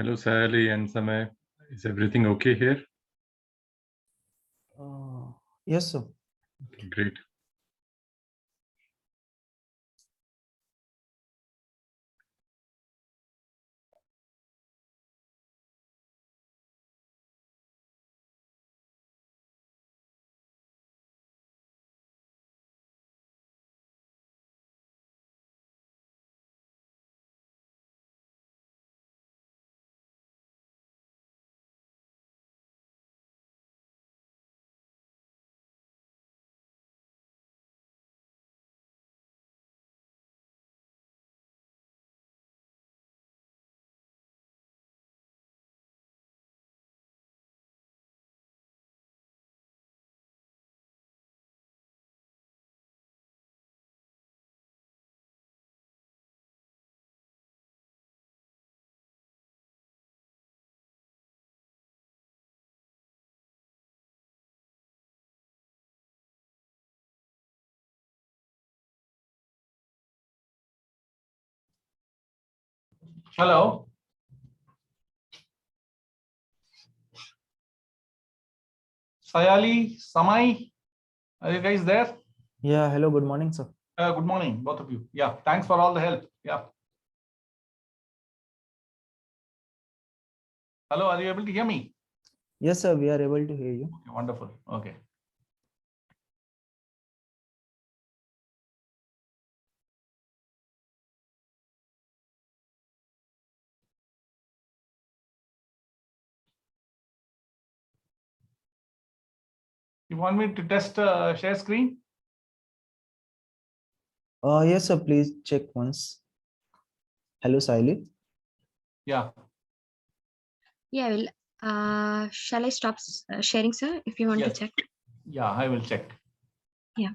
Hello, Sally and Samay. Is everything okay here? Yes, sir. Great. Hello. Sayali, Samai, are you guys there? Yeah, hello, good morning, sir. Good morning, both of you. Yeah, thanks for all the help. Yeah. Hello, are you able to hear me? Yes, sir, we are able to hear you. Okay, wonderful. Okay. You want me to test share screen? Yes, sir, please check once. Hello, Siley. Yeah. Yeah, well, shall I stop sharing, sir, if you want Yes. to check? Yeah, I will check. Yeah.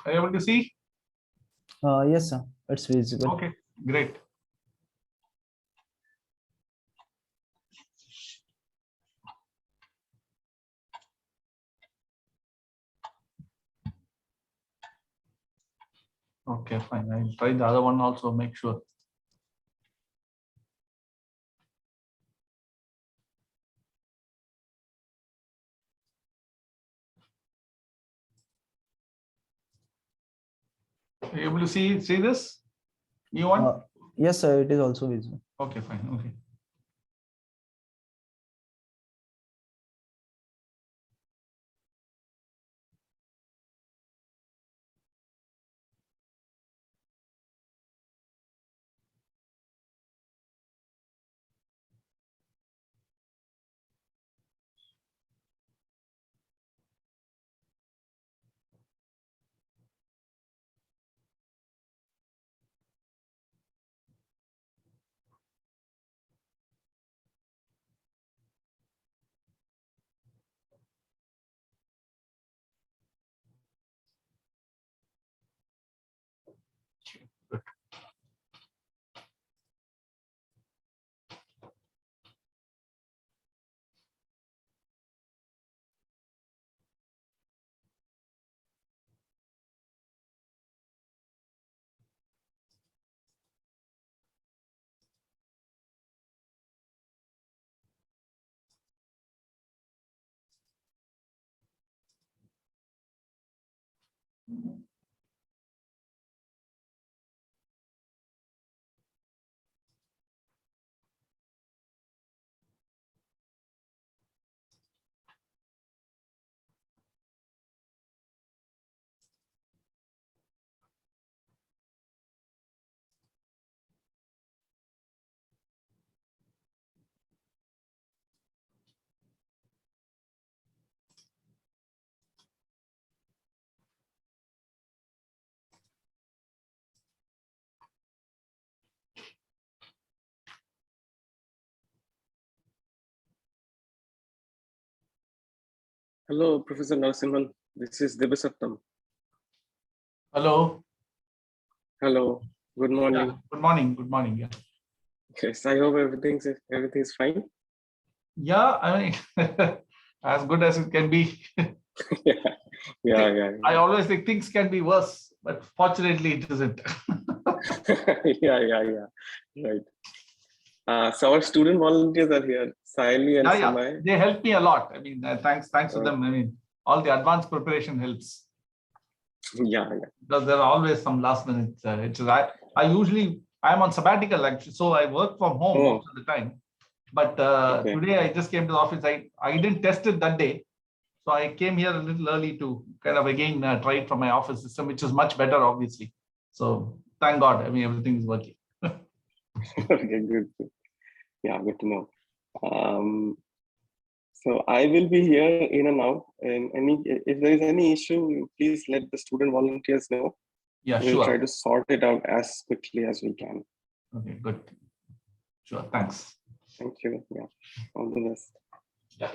Are you able to see? Yes, sir, it's visible. Okay, great. Okay, fine. I'll try the other one also, make sure. Are you able to see this? New one? Yes, sir, it is also visible. Okay, fine. Okay. Hello, Professor Narasimhan. This is Debasaptam. Hello. Hello. Good Yeah, morning. good morning. Good morning. Yeah. Yes, I hope everything's fine. Yeah, I mean, as good as it can be. yeah. I always think things can be worse, but fortunately it isn't. yeah. Right. So our student volunteers are here, Saili and Yeah. Samay. They help me a lot. I mean, thanks to Oh. them. I mean, all the advanced preparation helps Yeah. because there are always some last minute. I'm on sabbatical actually, so I work from home Oh. most of the time. But Okay. today I just came to the office. I didn't test it that day, so I came here a little early to kind of again try it from my office system, which is much better, obviously. So thank God. I mean, everything is working. Okay, good. Yeah, good to know. So I will be here in and out. And if there is any issue, please let the student volunteers know. Yeah, We'll sure. try to sort it out as quickly as we can. Okay, good. Sure. Thanks. Thank you. Yeah, all the best. Yeah.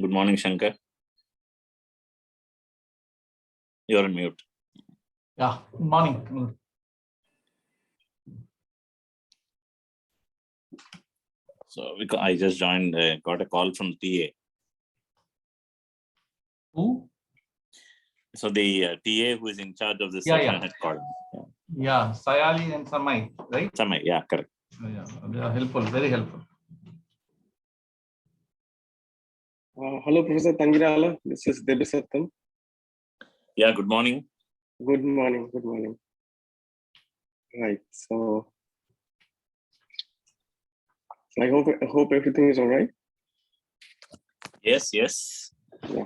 Good morning, Shankar. You're on mute. Yeah, good morning. So I just joined, got a call from TA. Who? So the TA who is in charge of this Yeah, session yeah. had called. Yeah, Sayali and Samai, right? Samay, yeah, correct. Yeah, they are helpful, very helpful. Hello, Professor Tangirala. This is Debisattam. Yeah, good morning. Good morning. Good morning. Right. So I hope everything is all right. Yes, yes. Yeah.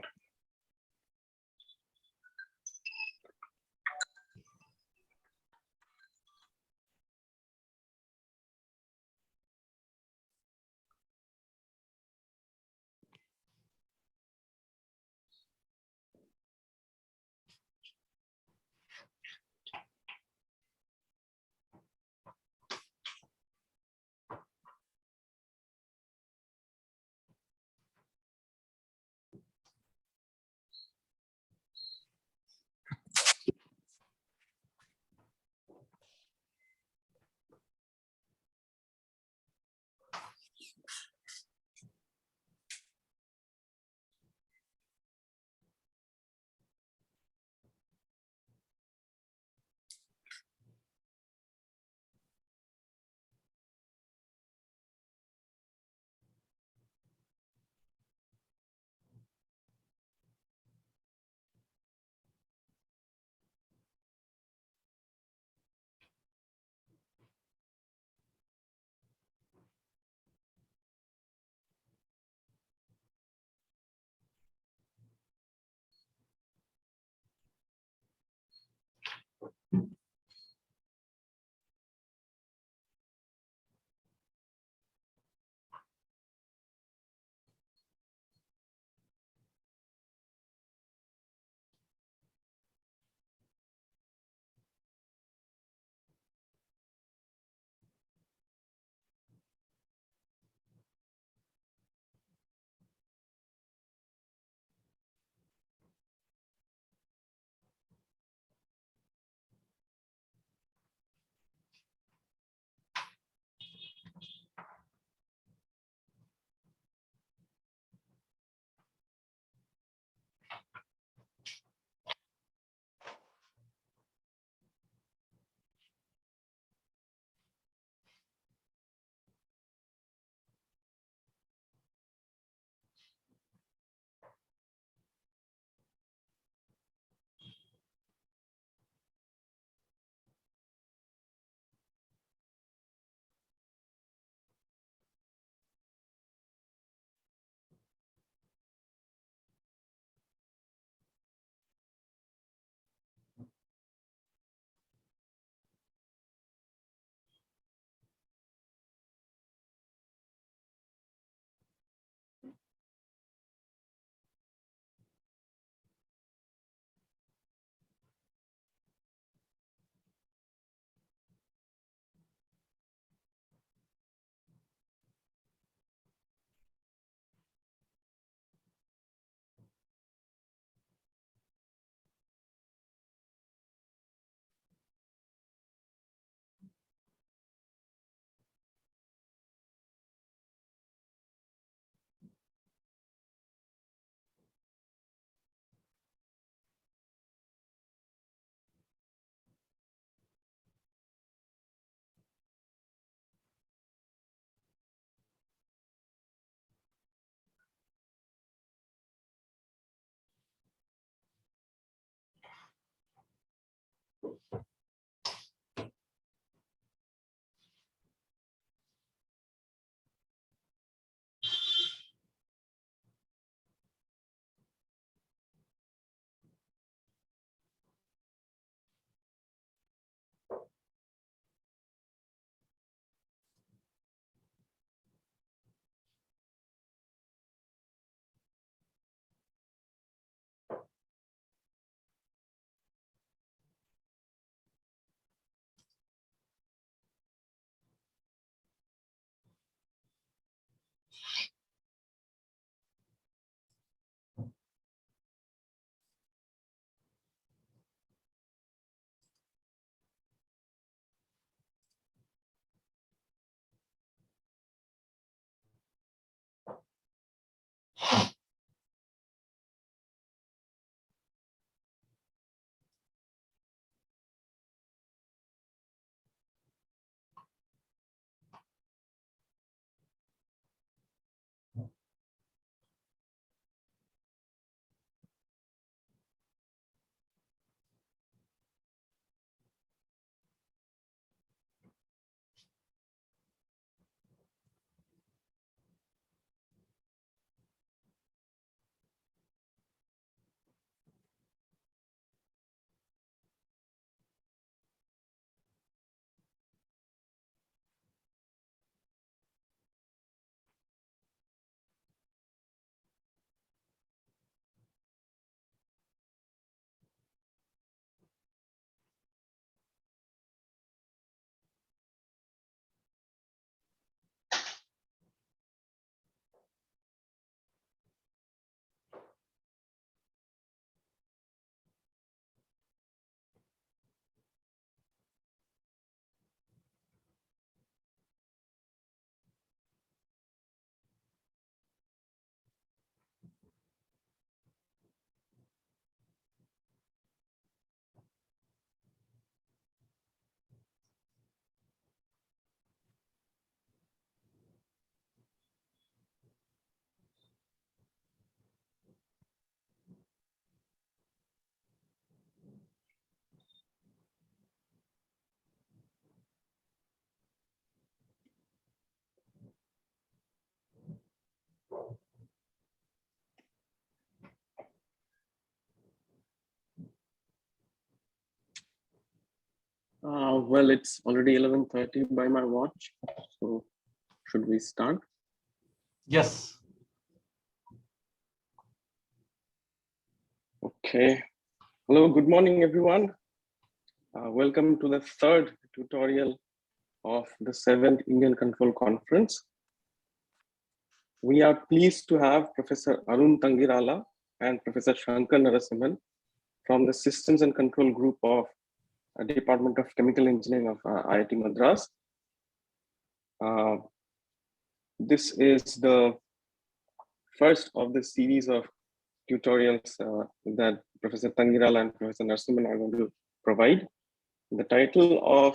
Well, it's already 11:30 by my watch. So should we start? Yes. Okay. Hello, good morning, everyone. Welcome to the third tutorial of the 7th Indian Control Conference. We are pleased to have Professor Arun Tangirala and Professor Shankar Narasimhan from the Systems and Control Group of Department of Chemical Engineering of IIT Madras. This is the first of the series of tutorials that Professor Tangirala and Professor Narasimhan are going to provide. The title of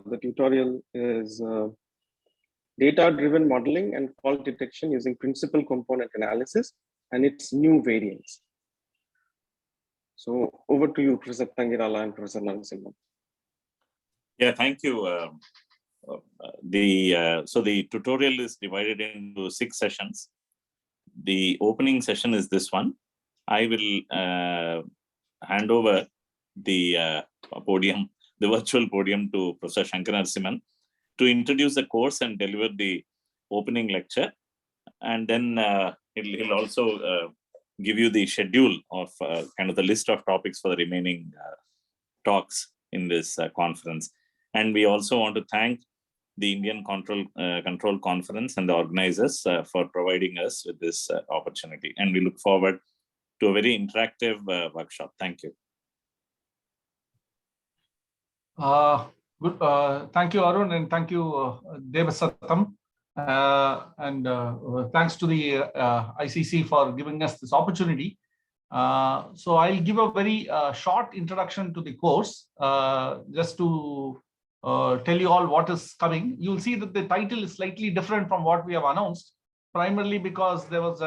the tutorial is Data-Driven Modeling and Fault Detection Using Principal Component Analysis and its New Variants. So over to you, Professor Tangirala and Professor Narasimhan. Yeah, thank you. So the tutorial is divided into 6 sessions. The opening session is this one. I will hand over the podium, the virtual podium, to Professor Shankar Narasimhan to introduce the course and deliver the opening lecture. And then he'll also give you the schedule of kind of the list of topics for the remaining talks in this conference. And we also want to thank the Indian Control Conference and the organizers for providing us with this opportunity. And we look forward to a very interactive workshop. Thank you. Good. Thank you, Arun, and thank you, Devasatam. And thanks to the ICC for giving us this opportunity. So I'll give a very short introduction to the course, just to tell you all what is coming. You'll see that the title is slightly different from what we have announced, primarily because there was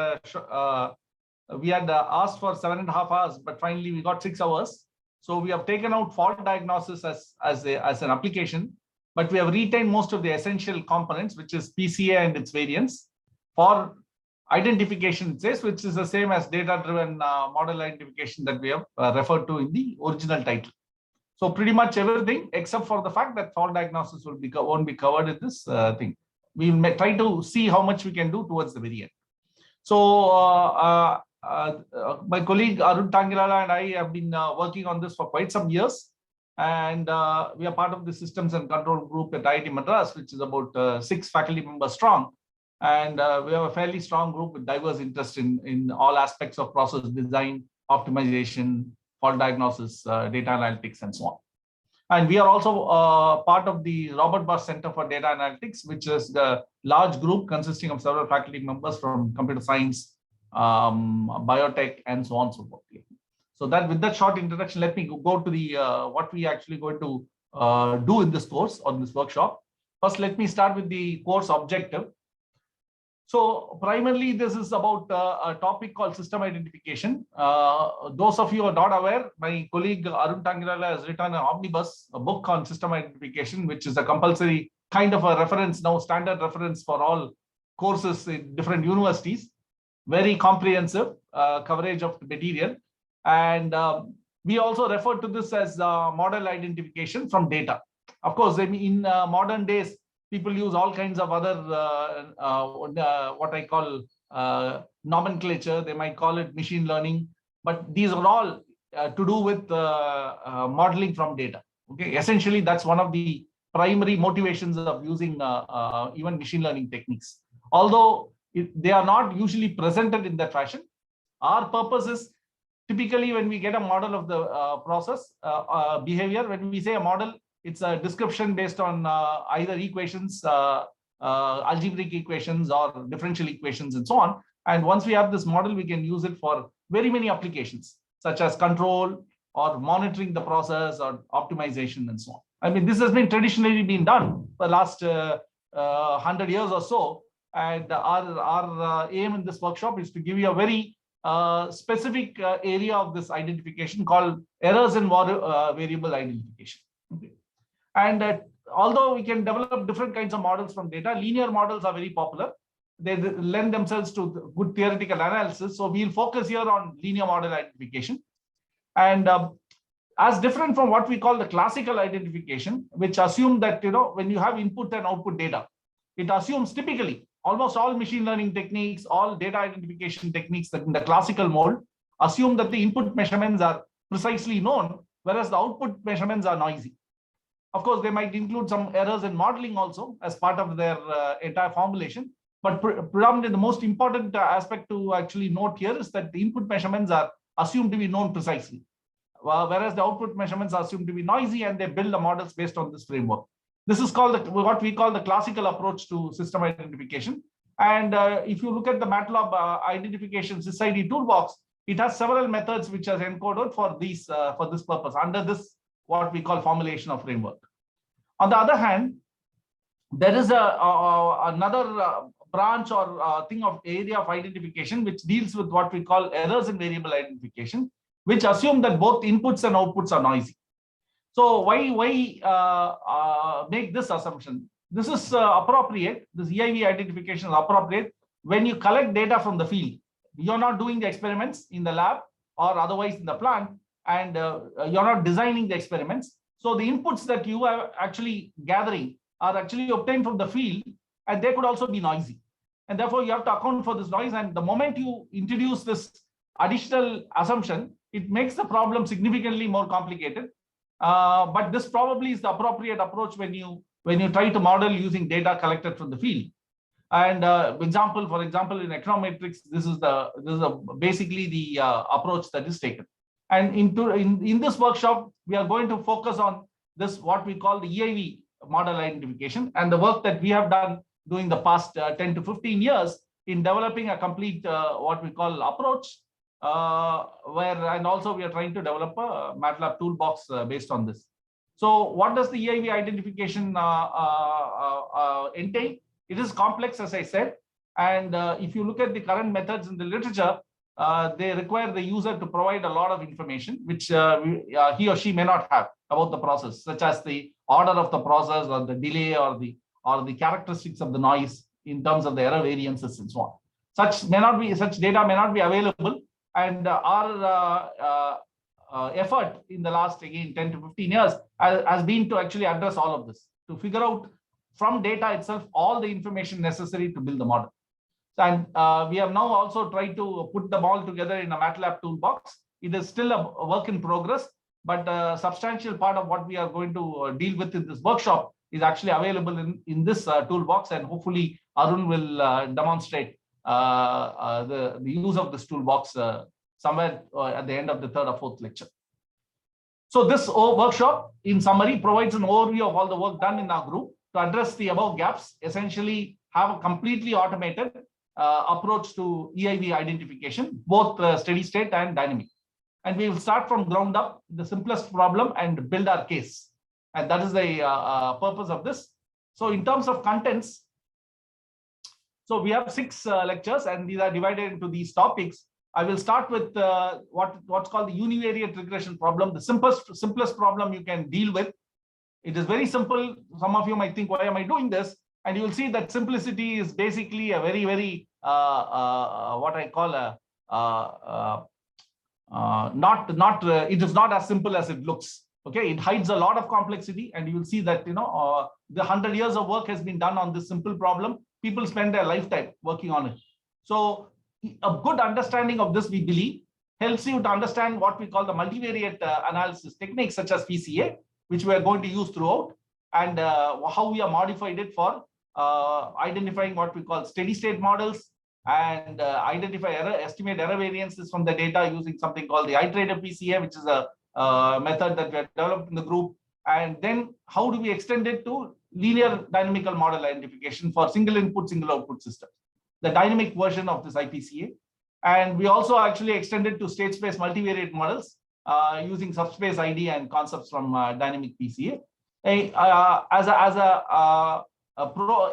we had asked for 7.5 hours, but finally we got 6 hours. So we have taken out fault diagnosis as an application, but we have retained most of the essential components, which is PCA and its variants, for identification, which is the same as data-driven model identification that we have referred to in the original title. So pretty much everything except for the fact that fault diagnosis won't be covered in this thing. We will try to see how much we can do towards the very end. So my colleague Arun Tangirala and I have been working on this for quite some years, and we are part of the Systems and Control Group at IIT Madras, which is about 6 faculty members strong, and we have a fairly strong group with diverse interest in all aspects of process design, optimization, fault diagnosis, data analytics, and so on. And we are also part of the Robert Bosch Center for Data Analytics, which is the large group consisting of several faculty members from computer science, biotech, and so on and so forth. So that with that short introduction, let me go to the what we actually going to do in this course or in this workshop. First, let me start with the course objective. So primarily, this is about a topic called system identification. Those of you who are not aware, my colleague Arun Tangirala has written an omnibus, a book on system identification, which is a compulsory kind of a reference now, standard reference for all courses in different universities. Very comprehensive coverage of the material. And we also refer to this as model identification from data. Of course, in modern days, people use all kinds of other what I call nomenclature. They might call it machine learning, but these are all to do with modeling from data. Okay, essentially, that's one of the primary motivations of using even machine learning techniques. Although they are not usually presented in that fashion, our purpose is typically when we get a model of the process behavior. When we say a model, it's a description based on either equations, algebraic equations, or differential equations, and so on. And once we have this model, we can use it for very many applications, such as control or monitoring the process or optimization and so on. I mean, this has been traditionally been done for the last 100 years or so. And our aim in this workshop is to give you a very specific area of this identification called errors in variable identification. Okay. And although we can develop different kinds of models from data, linear models are very popular. They lend themselves to good theoretical analysis. So we'll focus here on linear model identification. And as different from what we call the classical identification, which assume that, when you have input and output data, it assumes typically almost all machine learning techniques, all data identification techniques that in the classical mold assume that the input measurements are precisely known, whereas the output measurements are noisy. Of course, they might include some errors in modeling also as part of their entire formulation. But predominantly, the most important aspect to actually note here is that the input measurements are assumed to be known precisely, whereas the output measurements are assumed to be noisy, and they build the models based on this framework. This is called what we call the classical approach to system identification. And if you look at the MATLAB identification SysID toolbox, it has several methods which are encoded for this purpose under this what we call formulation of framework. On the other hand, there is another branch or thing of area of identification which deals with what we call errors in variable identification, which assume that both inputs and outputs are noisy. So why make this assumption? This is appropriate. This EIV identification is appropriate when you collect data from the field. You're not doing the experiments in the lab or otherwise in the plant, and you're not designing the experiments. So the inputs that you are actually gathering are actually obtained from the field, and they could also be noisy. And therefore, you have to account for this noise. And the moment you introduce this additional assumption, it makes the problem significantly more complicated. But this probably is the appropriate approach when you try to model using data collected from the field. And for example, in econometrics, this is basically the approach that is taken. And in this workshop, we are going to focus on this what we call the EIV model identification and the work that we have done during the past 10 to 15 years in developing a complete what we call approach. And also we are trying to develop a MATLAB toolbox based on this. So what does the EIV identification entail? It is complex, as I said. And if you look at the current methods in the literature, they require the user to provide a lot of information, which he or she may not have about the process, such as the order of the process or the delay or the characteristics of the noise in terms of the error variances and so on. Such data may not be available. And our effort in the last, again, 10 to 15 years has been to actually address all of this, to figure out from data itself all the information necessary to build the model. And we have now also tried to put them all together in a MATLAB toolbox. It is still a work in progress, but a substantial part of what we are going to deal with in this workshop is actually available in this toolbox. And hopefully Arun will demonstrate the use of this toolbox somewhere at the end of the third or fourth lecture. So this workshop, in summary, provides an overview of all the work done in our group to address the above gaps, essentially have a completely automated approach to EIV identification, both steady state and dynamic. And we will start from ground up, the simplest problem, and build our case. And that is the purpose of this. So in terms of contents, so we have 6 lectures, and these are divided into these topics. I will start with what's called the univariate regression problem, the simplest problem you can deal with. It is very simple. Some of you might think, why am I doing this? And you will see that simplicity is basically a very, very what I call it is not as simple as it looks. Okay, it hides a lot of complexity, and you will see that the 100 years of work has been done on this simple problem. People spend their lifetime working on it. So a good understanding of this, we believe, helps you to understand what we call the multivariate analysis techniques, such as PCA, which we are going to use throughout, and how we have modified it for identifying what we call steady state models, and estimate error variances from the data using something called the iterative PCA, which is a method that we have developed in the group. And then how do we extend it to linear dynamical model identification for single input, single output systems, the dynamic version of this IPCA. And we also actually extended to state space multivariate models using subspace ID and concepts from dynamic PCA. As a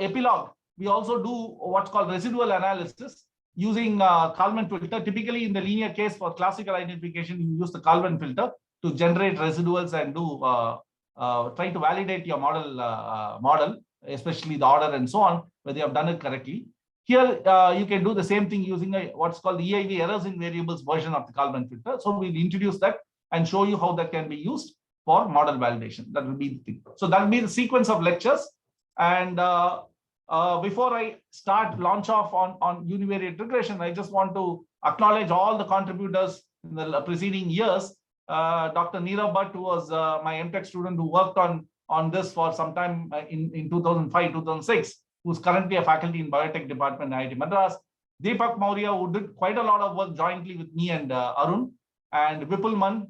epilogue, we also do what's called residual analysis using Kalman filter. Typically in the linear case for classical identification, you use the Kalman filter to generate residuals and do try to validate your model, especially the order and so on, whether you have done it correctly. Here, you can do the same thing using what's called the EIV errors in variables version of the Kalman filter. So we'll introduce that and show you how that can be used for model validation. That will be the thing. So that will be the sequence of lectures. And before I launch off on univariate regression, I just want to acknowledge all the contributors in the preceding years. Dr. Neerav Bhatt, who was my MTech student who worked on this for some time in 2005, 2006, who's currently a faculty in biotech department at IIT Madras. Deepak Maurya, who did quite a lot of work jointly with me and Arun, and Vipul Man,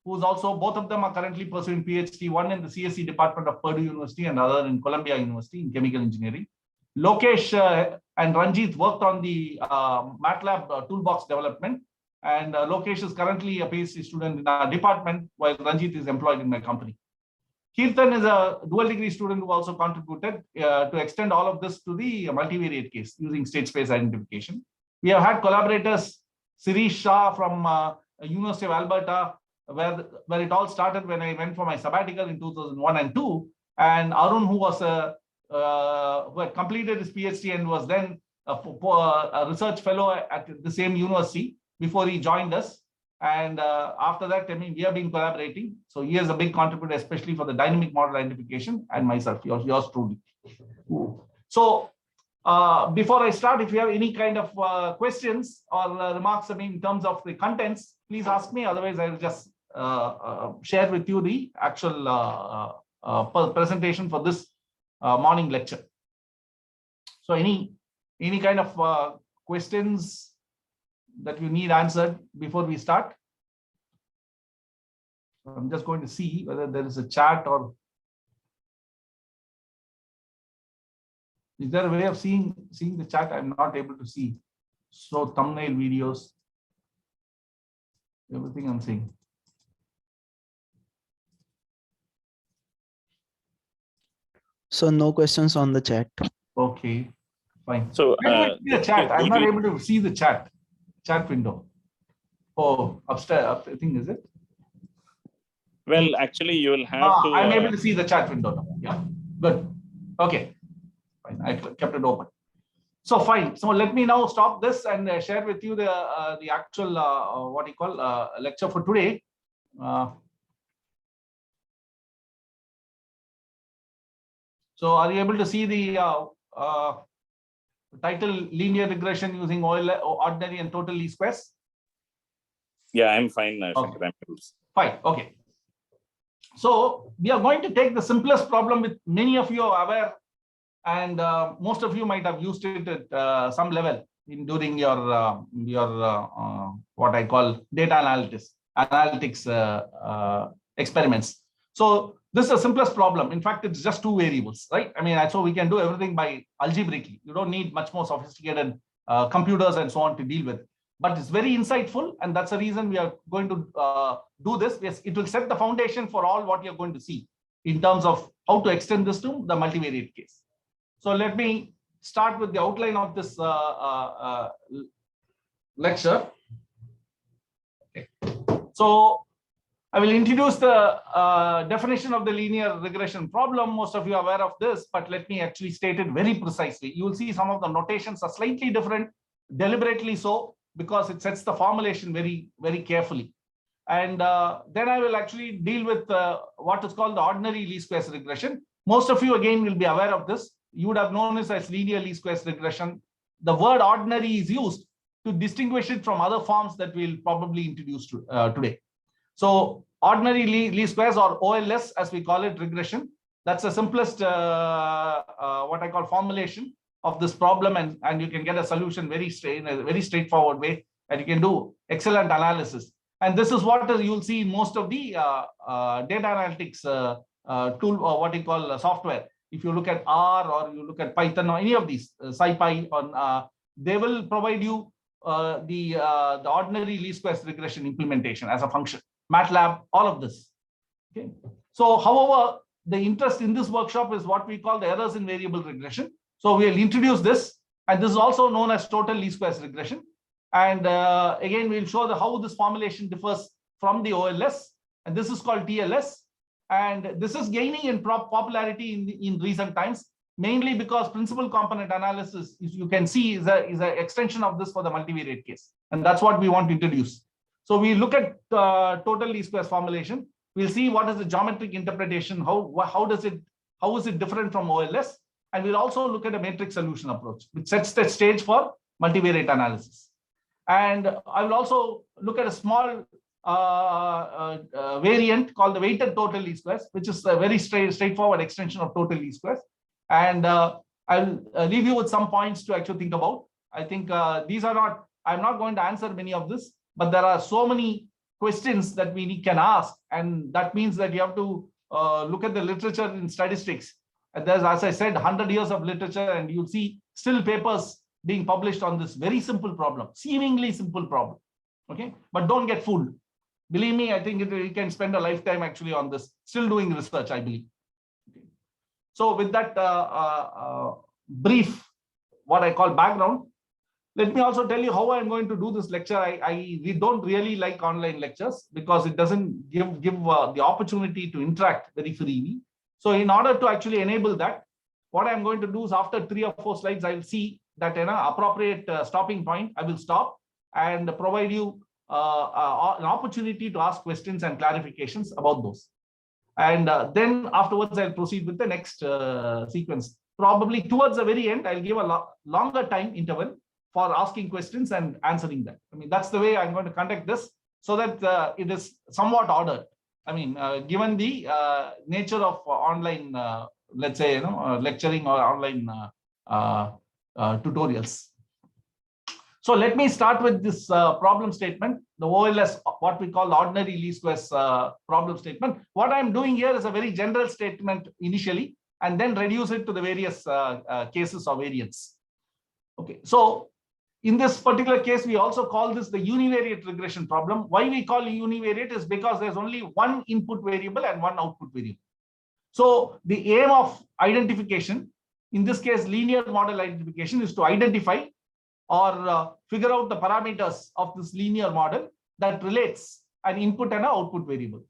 who's also, both of them are currently pursuing PhD, one in the CSE department of Purdue University and other in Columbia University in chemical engineering. Lokesh and Ranjit worked on the MATLAB toolbox development, and Lokesh is currently a PhD student in our department, while Ranjit is employed in my company. Kirtan is a dual degree student who also contributed to extend all of this to the multivariate case using state space identification. We have had collaborators, Sirish Shah from University of Alberta, where it all started when I went for my sabbatical in 2001 and 2, and Arun, who was who had completed his PhD and was then a research fellow at the same university before he joined us. And after that, I mean, we have been collaborating. So he is a big contributor, especially for the dynamic model identification, and myself, yours truly. So before I start, if you have any kind of questions or remarks, I mean, in terms of the contents, please ask me. Otherwise, I will just share with you the actual presentation for this morning lecture. So any kind of questions that you need answered before we start? I'm just going to see whether there is a chat, or is there a way of seeing the chat? I'm not able to see. So thumbnail videos, everything I'm seeing. So no questions on the chat. Okay, fine. So the chat. I'm not able to see the chat window. Oh, upstairs, I think, is it? Well, actually, you will have to. I'm able to see the chat window now. Yeah, good. Okay, fine. I kept it open. So fine. So let me now stop this and share with you the actual what you call lecture for today. So are you able to see the title, linear regression using ordinary and total least squares? Yeah, I'm fine. Okay. Fine. Okay. So we are going to take the simplest problem, with many of you are aware, and most of you might have used it at some level during your what I call data analytics experiments. So This is the simplest problem. In fact, it's just two variables, right? I mean, so we can do everything by algebraically. You don't need much more sophisticated computers and so on to deal with. But it's very insightful, and that's the reason we are going to do this. Yes, it will set the foundation for all what you're going to see in terms of how to extend this to the multivariate case. So let me start with the outline of this lecture. Okay. So I will introduce the definition of the linear regression problem. Most of you are aware of this, but let me actually state it very precisely. You will see some of the notations are slightly different, deliberately so, because it sets the formulation very, very carefully. And then I will actually deal with what is called the ordinary least squares regression. Most of you, again, will be aware of this. You would have known this as linear least squares regression. The word ordinary is used to distinguish it from other forms that we'll probably introduce today. So ordinary least squares, or OLS as we call it, regression, that's the simplest what I call formulation of this problem, and you can get a solution in a very straightforward way, and you can do excellent analysis. And this is what you'll see in most of the data analytics tool, or what you call software. If you look at R, or you look at Python, or any of these, SciPy, they will provide you the ordinary least squares regression implementation as a function. MATLAB, all of this. Okay. So, however, the interest in this workshop is what we call the errors in variable regression. So we'll introduce this, and this is also known as total least squares regression. And again, we'll show how this formulation differs from the OLS, and this is called TLS. And this is gaining in popularity in recent times, mainly because principal component analysis, if you can see, is an extension of this for the multivariate case, and that's what we want to introduce. So we look at total least squares formulation. We'll see what is the geometric interpretation, how is it different from OLS, and we'll also look at a matrix solution approach, which sets the stage for multivariate analysis. And I will also look at a small variant called the weighted total least squares, which is a very straightforward extension of total least squares. And I'll leave you with some points to actually think about. I think I'm not going to answer many of this, but there are so many questions that we can ask, and that means that you have to look at the literature in statistics. And there's, as I said, 100 years of literature, and you'll see still papers being published on this very simple problem, seemingly simple problem. Okay, but don't get fooled. Believe me, I think you can spend a lifetime actually on this, still doing research, I believe. Okay. So with that brief, what I call background, let me also tell you how I'm going to do this lecture. We don't really like online lectures because it doesn't give the opportunity to interact very freely. So in order to actually enable that, what I'm going to do is, after 3 or 4 slides, I'll see that in an appropriate stopping point, I will stop and provide you an opportunity to ask questions and clarifications about those. And then afterwards, I'll proceed with the next sequence. Probably towards the very end, I'll give a longer time interval for asking questions and answering them. I mean, that's the way I'm going to conduct this, so that it is somewhat ordered. I mean, given the nature of online, let's say, lecturing or online tutorials. So let me start with this problem statement, the OLS, what we call ordinary least squares problem statement. What I'm doing here is a very general statement initially, and then reduce it to the various cases or variants. Okay, so in this particular case, we also call this the univariate regression problem. Why we call it univariate is because there's only one input variable and one output variable. So the aim of identification, in this case, linear model identification, is to identify or figure out the parameters of this linear model that relates an input and an output variable.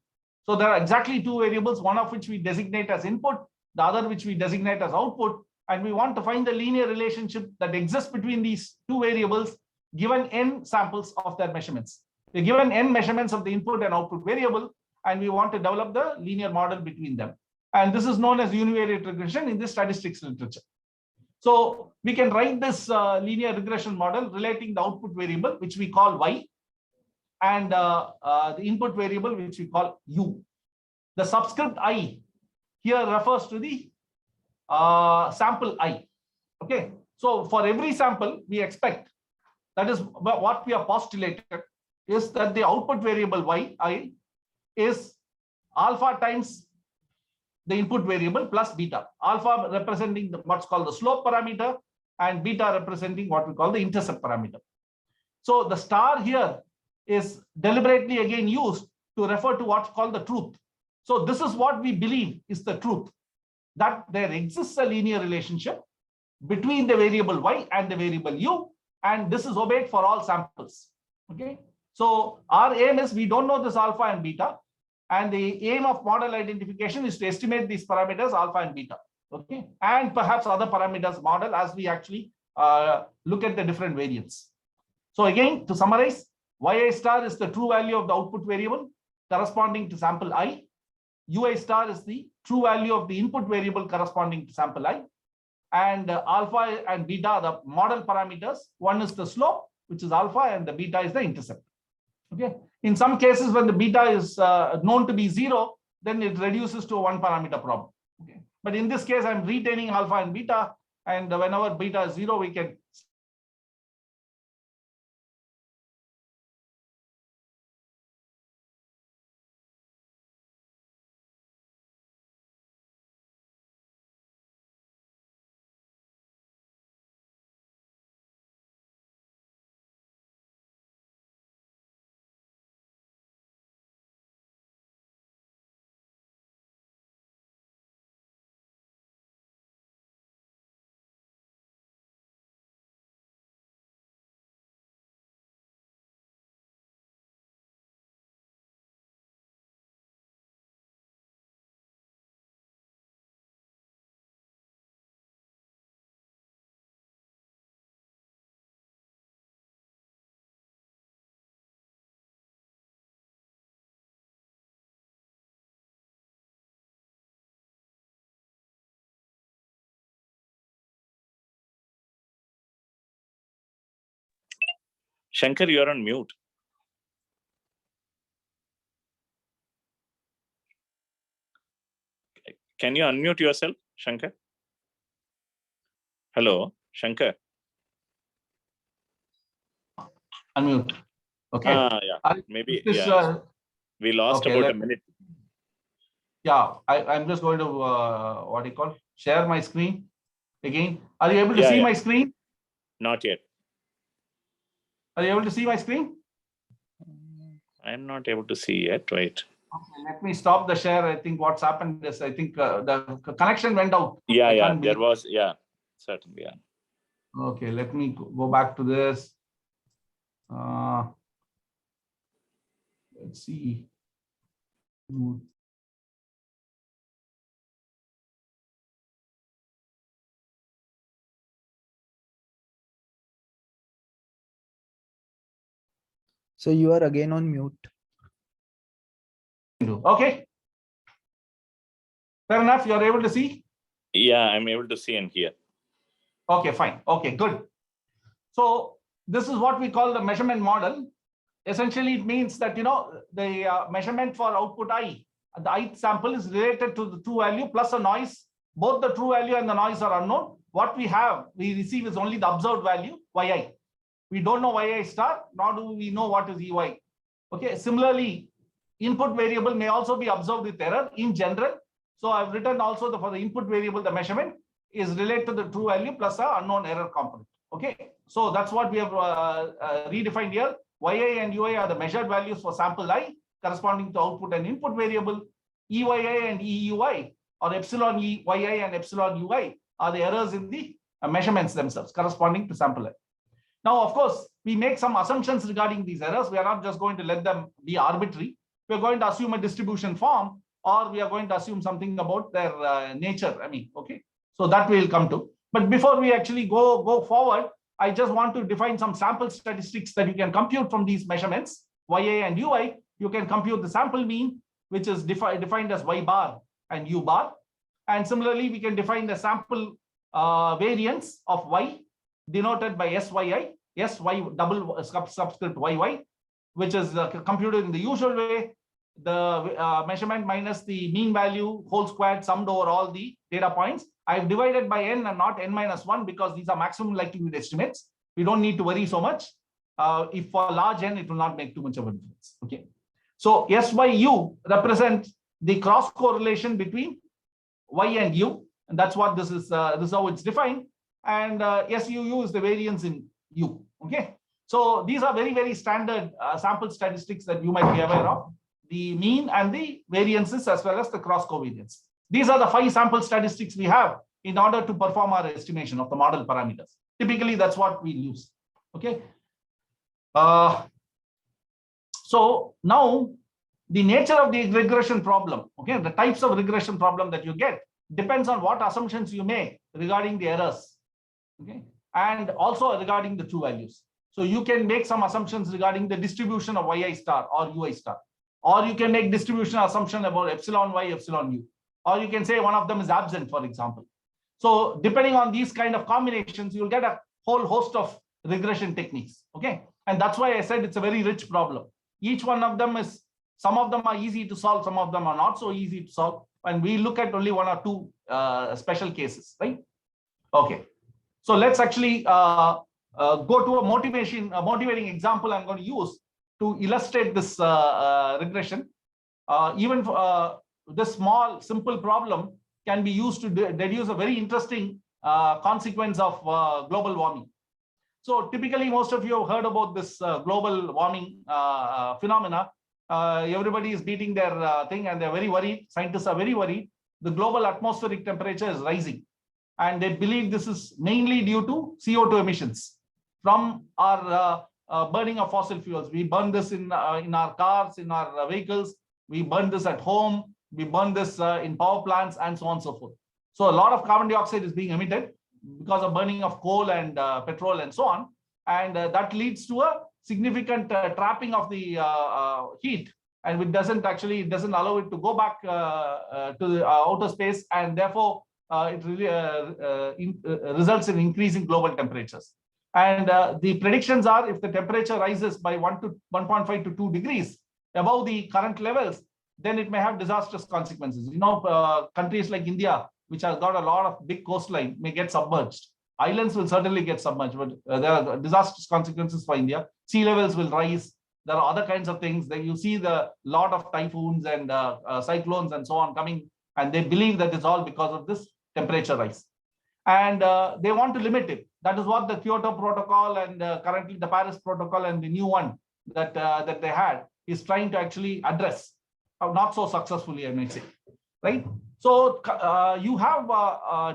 So there are exactly 2 variables, one of which we designate as input, the other which we designate as output. And we want to find the linear relationship that exists between these 2 variables given n samples of their measurements. We're given n measurements of the input and output variable, and we want to develop the linear model between them. And this is known as univariate regression in the statistics literature. So we can write this linear regression model relating the output variable, which we call y, and the input variable, which we call u. The subscript I here refers to the sample I. Okay, so for every sample, we expect, that is what we are postulated, is that the output variable yi is alpha times the input variable, plus beta. Alpha representing what's called the slope parameter, and beta representing what we call the intercept parameter. So the star here is deliberately again used to refer to what's called the truth. So this is what we believe is the truth, that there exists a linear relationship between the variable y and the variable u, and this is obeyed for all samples. Okay. So our aim is, we don't know this alpha and beta, and the aim of model identification is to estimate these parameters alpha and beta. Okay, and perhaps other parameters model as we actually look at the different variants. So again, to summarize, yi star is the true value of the output variable corresponding to sample I. Ui star is the true value of the input variable corresponding to sample I. And alpha and beta are the model parameters. One is the slope, which is alpha, and the beta is the intercept. Okay. In some cases, when the beta is known to be 0, then it reduces to a one parameter problem. Okay. But in this case, I'm retaining alpha and beta, and whenever beta is 0, we can Shankar, you're on mute. Can you unmute yourself, Shankar? Hello, Shankar. unmute. Okay. Yeah, maybe. This, yeah. We lost okay, about a minute. Yeah, I'm just going to, what do you call, share my screen again. Are you able to see my screen? Not yet. Are you able to see my screen? I'm not able to see yet. Wait. Okay, let me stop the share. I think what's happened is, I think the connection went out. Yeah, there was, certainly, yeah. Okay, let me go back to this. Let's see. So you are again on mute. Okay. Fair enough. You're able to see? Yeah, I'm able to see and hear. Okay, fine. Okay, good. So this is what we call the measurement model. Essentially, it means that, the measurement for output I, the ith sample is related to the true value plus a noise. Both the true value and the noise are unknown. What we receive is only the observed value, yi. We don't know yi star, nor do we know what is ey. Okay. Similarly, input variable may also be observed with error in general. So I've written also for the input variable, the measurement is related to the true value plus a unknown error component. Okay. So that's what we have redefined here. Yi and ui are the measured values for sample I corresponding to output and input variable. Eyi and eui, or epsilon ei and epsilon ui, are the errors in the measurements themselves corresponding to sample I. Now, of course, we make some assumptions regarding these errors. We are not just going to let them be arbitrary. We are going to assume a distribution form, or we are going to assume something about their nature. Okay. So that we'll come to. But before we actually go forward, I just want to define some sample statistics that you can compute from these measurements, yi and ui. You can compute the sample mean, which is defined as y bar and u bar. And similarly, we can define the sample variance of y, denoted by syi, sy double subscript yy, which is computed in the usual way. The measurement minus the mean value whole squared summed over all the data points. I've divided by n and not n minus 1 because these are maximum likelihood estimates. We don't need to worry so much. If for large n, it will not make too much of a difference. Okay. So SYU represents the cross correlation between y and u, and that's what this is. This is how it's defined. And SUU is the variance in u. Okay, so these are very, very standard sample statistics that you might be aware of: the mean and the variances, as well as the cross covariance. These are the 5 sample statistics we have in order to perform our estimation of the model parameters. Typically, that's what we use. Okay. So now the nature of the regression problem, okay, the types of regression problem that you get depends on what assumptions you make regarding the errors, okay, and also regarding the true values. So you can make some assumptions regarding the distribution of yi star or ui star, or you can make distribution assumption about epsilon y, epsilon u, or you can say one of them is absent, for example. So depending on these kind of combinations, you'll get a whole host of regression techniques, okay? And that's why I said it's a very rich problem. Each one of them is, some of them are easy to solve, some of them are not so easy to solve, and we look at only 1 or 2 special cases, right? Okay, so let's actually go to a motivating example I'm going to use to illustrate this regression. Even this small, simple problem can be used to deduce a very interesting consequence of global warming. So typically, most of you have heard about this global warming phenomena. Everybody is beating their thing, and they're very worried. Scientists are very worried. The global atmospheric temperature is rising, and they believe this is mainly due to CO2 emissions from our burning of fossil fuels. We burn this in our cars, in our vehicles. We burn this at home. We burn this in power plants, and so on and so forth. So a lot of carbon dioxide is being emitted because of burning of coal and petrol and so on. And that leads to a significant trapping of the heat, and it doesn't allow it to go back to the outer space, and therefore it really results in increasing global temperatures. And the predictions are, if the temperature rises by 1.5 to 2 degrees above the current levels, then it may have disastrous consequences. You know, countries like India, which has got a lot of big coastline, may get submerged. Islands will certainly get submerged, but there are disastrous consequences for India. Sea levels will rise. There are other kinds of things that you see, the lot of typhoons and cyclones and so on coming, and they believe that it's all because of this temperature rise. And they want to limit it. That is what the Kyoto Protocol and currently the Paris Protocol and the new one that they had is trying to actually address. Not so successfully, I might say, right? So you have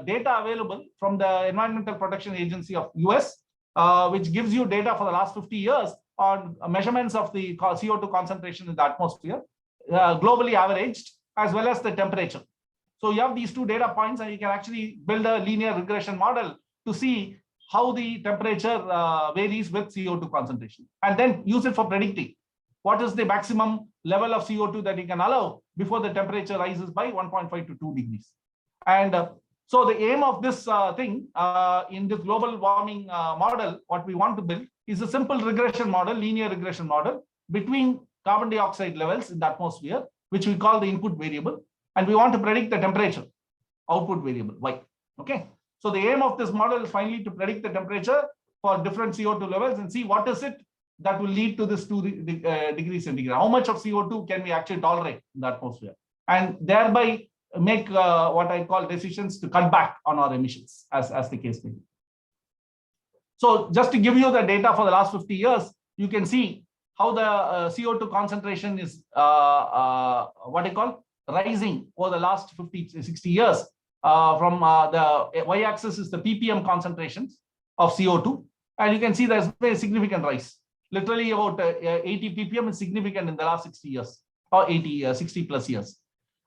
data available from the Environmental Protection Agency of US, which gives you data for the last 50 years on measurements of the CO2 concentration in the atmosphere, globally averaged, as well as the temperature. So you have these 2 data points, and you can actually build a linear regression model to see how the temperature varies with CO2 concentration, and then use it for predicting what is the maximum level of CO2 that you can allow before the temperature rises by 1.5 to 2 degrees. And so the aim of this thing in this global warming model, what we want to build is a simple regression model, linear regression model between carbon dioxide levels in the atmosphere, which we call the input variable, and we want to predict the temperature, output variable, y. Okay. So the aim of this model is finally to predict the temperature for different CO2 levels and see what is it that will lead to this 2 degrees centigrade. How much of CO2 can we actually tolerate in the atmosphere, and thereby make what I call decisions to cut back on our emissions, as the case may be. So just to give you the data for the last 50 years, you can see how the CO2 concentration is rising over the last 60 years. From the y-axis is the ppm concentrations of CO2, and you can see there's a significant rise. Literally about 80 ppm is significant in the last 60 years, or 60 plus years.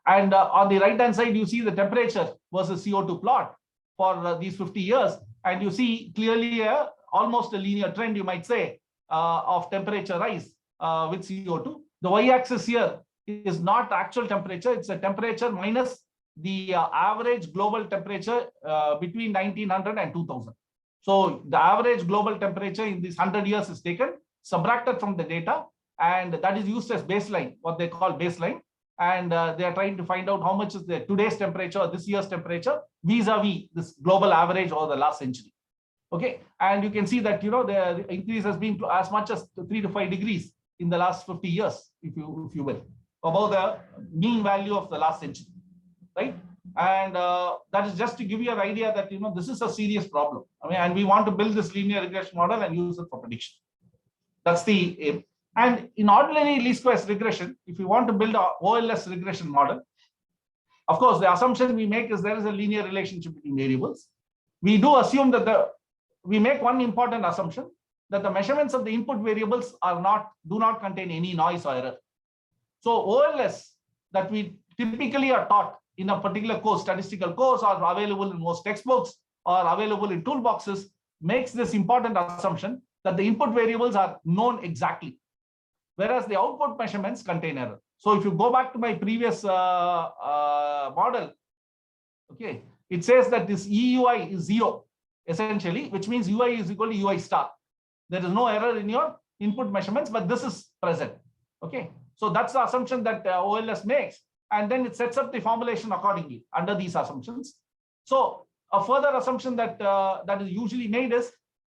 And on the right hand side, you see the temperature versus CO2 plot for these 50 years, and you see clearly almost a linear trend, you might say, of temperature rise with CO2. The y-axis here is not actual temperature, it's a temperature minus the average global temperature between 1900 and 2000. So the average global temperature in these 100 years is taken, subtracted from the data, and that is used as baseline, what they call baseline. And they are trying to find out how much is the today's temperature, this year's temperature, vis-a-vis this global average over the last century. Okay, and you can see that, you know, the increase has been as much as 3 to 5 degrees in the last 50 years, if you will, above the mean value of the last century, right? And that is just to give you an idea that, this is a serious problem. And we want to build this linear regression model and use it for prediction. That's the aim. And in ordinary least squares regression, if you want to build a OLS regression model, of course, the assumption we make is there is a linear relationship between variables. We do assume that we make one important assumption, that the measurements of the input variables do not contain any noise or error. So OLS that we typically are taught in a particular course, statistical course, or available in most textbooks or available in toolboxes, makes this important assumption that the input variables are known exactly, whereas the output measurements contain error. So if you go back to my previous model, okay, it says that this EUI is 0, essentially, which means UI is equal to UI star. There is no error in your input measurements, but this is present. Okay, so that's the assumption that OLS makes, and then it sets up the formulation accordingly under these assumptions. So a further assumption that that is usually made is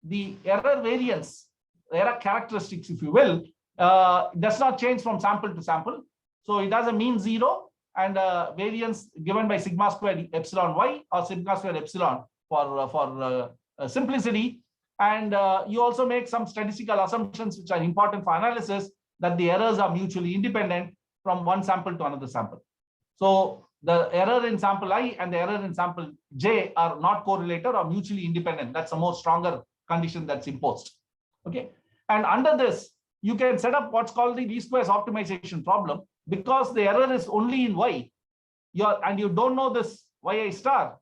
the error variance, error characteristics, if you will, does not change from sample to sample. So it has a mean 0 and variance given by sigma squared epsilon y or sigma squared epsilon for simplicity. And you also make some statistical assumptions which are important for analysis, that the errors are mutually independent from one sample to another sample. So the error in sample I and the error in sample J are not correlated or mutually independent. That's a more stronger condition that's imposed. Okay, and under this, you can set up what's called the least squares optimization problem, because the error is only in Y, and you don't know this Yi star.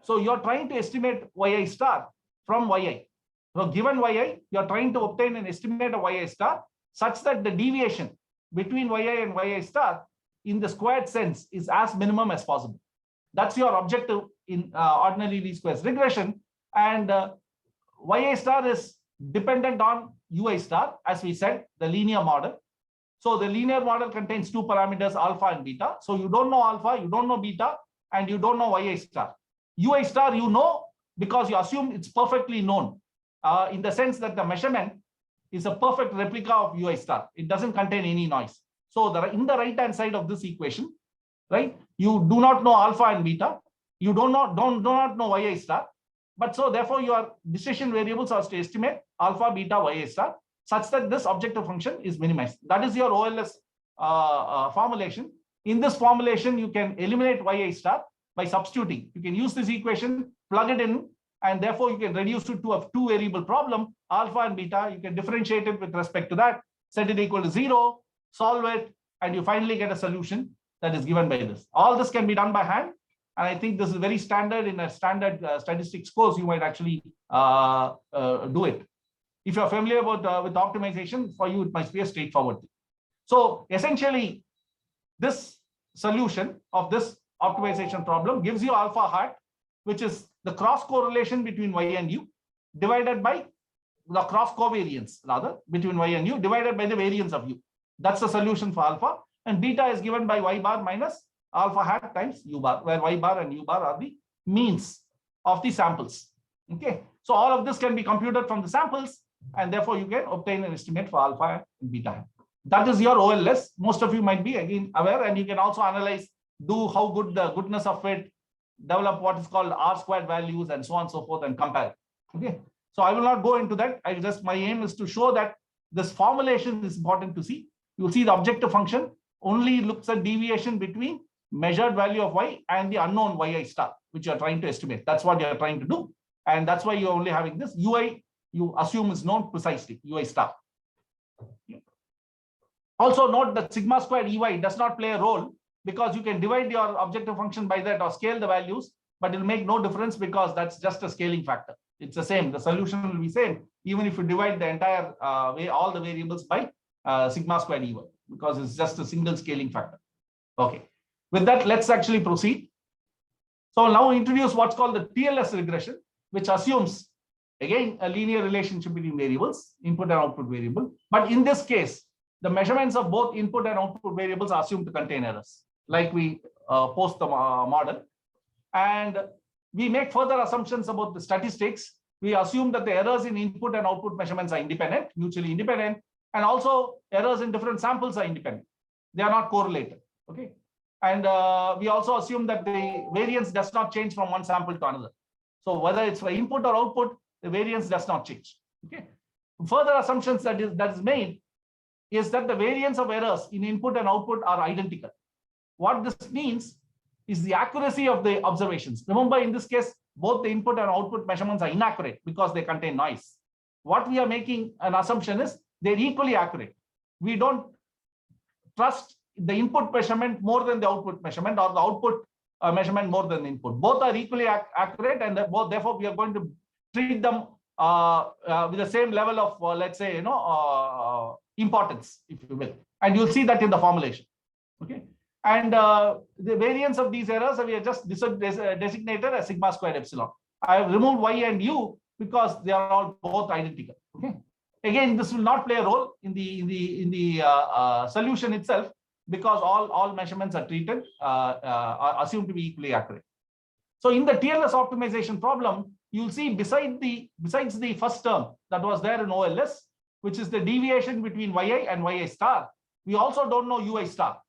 So you're trying to estimate Yi star from Yi. So given Yi, you're trying to obtain an estimate of Yi star such that the deviation between Yi and Yi star in the squared sense is as minimum as possible. That's your objective in ordinary least squares regression. And Yi star is dependent on Ui star, as we said, the linear model. So the linear model contains two parameters, alpha and beta. So you don't know alpha, you don't know beta, and you don't know Yi star. Ui star you know because you assume it's perfectly known, in the sense that the measurement is a perfect replica of Ui star. It doesn't contain any noise. So in the right-hand side of this equation, right, you do not know alpha and beta. You do not know Yi star. But so therefore your decision variables are to estimate alpha, beta, Yi star, such that this objective function is minimized. That is your OLS formulation. In this formulation, you can eliminate Yi star by substituting. You can use this equation, plug it in, and therefore you can reduce it to a two variable problem, alpha and beta. You can differentiate it with respect to that, set it equal to 0, solve it, and you finally get a solution that is given by this. All this can be done by hand. And I think this is very standard in a standard statistics course. You might actually do it. If you're familiar with optimization, for you, it must be a straightforward thing. So essentially, this solution of this optimization problem gives you alpha hat, which is the cross correlation between Y and U, divided by the cross covariance, rather, between Y and U, divided by the variance of U. That's the solution for alpha. And beta is given by Y bar minus alpha hat times U bar, where Y bar and U bar are the means of the samples. Okay, so all of this can be computed from the samples, and therefore you can obtain an estimate for alpha and beta hat. That is your OLS. Most of you might be again aware, and you can also analyze, do how good the goodness of it, develop what is called R squared values, and so on and so forth, and compare. Okay, so I will not go into that. My aim is to show that this formulation is important to see. You'll see the objective function only looks at deviation between measured value of Y and the unknown Yi star, which you're trying to estimate. That's what you're trying to do. And that's why you're only having this. Ui, you assume is known precisely, Ui star. Also note that sigma squared Ey does not play a role, because you can divide your objective function by that or scale the values, but it will make no difference because that's just a scaling factor. It's the same. The solution will be same, even if you divide the entire all the variables by sigma squared Ey, because it's just a single scaling factor. Okay. With that, let's actually proceed. So now introduce what's called the TLS regression, which assumes, again, a linear relationship between variables, input and output variable. But in this case, the measurements of both input and output variables are assumed to contain errors, like we post the model. And we make further assumptions about the statistics. We assume that the errors in input and output measurements are independent, mutually independent, and also errors in different samples are independent. They are not correlated. Okay. And we also assume that the variance does not change from one sample to another. So whether it's for input or output, the variance does not change. Okay. Further assumptions that is made is that the variance of errors in input and output are identical. What this means is the accuracy of the observations. Remember, in this case, both the input and output measurements are inaccurate because they contain noise. What we are making an assumption is they're equally accurate. We don't trust the input measurement more than the output measurement, or the output measurement more than the input. Both are equally accurate, and therefore we are going to treat them with the same level of, let's say, importance, if you will. And you'll see that in the formulation. Okay. And the variance of these errors we are just designated as sigma squared epsilon. I have removed y and u because they are all both identical. Okay. Again, this will not play a role in the solution itself, because all measurements are treated, are assumed to be equally accurate. So in the TLS optimization problem, you'll see besides the first term that was there in OLS, which is the deviation between yi and yi star, we also don't know ui star,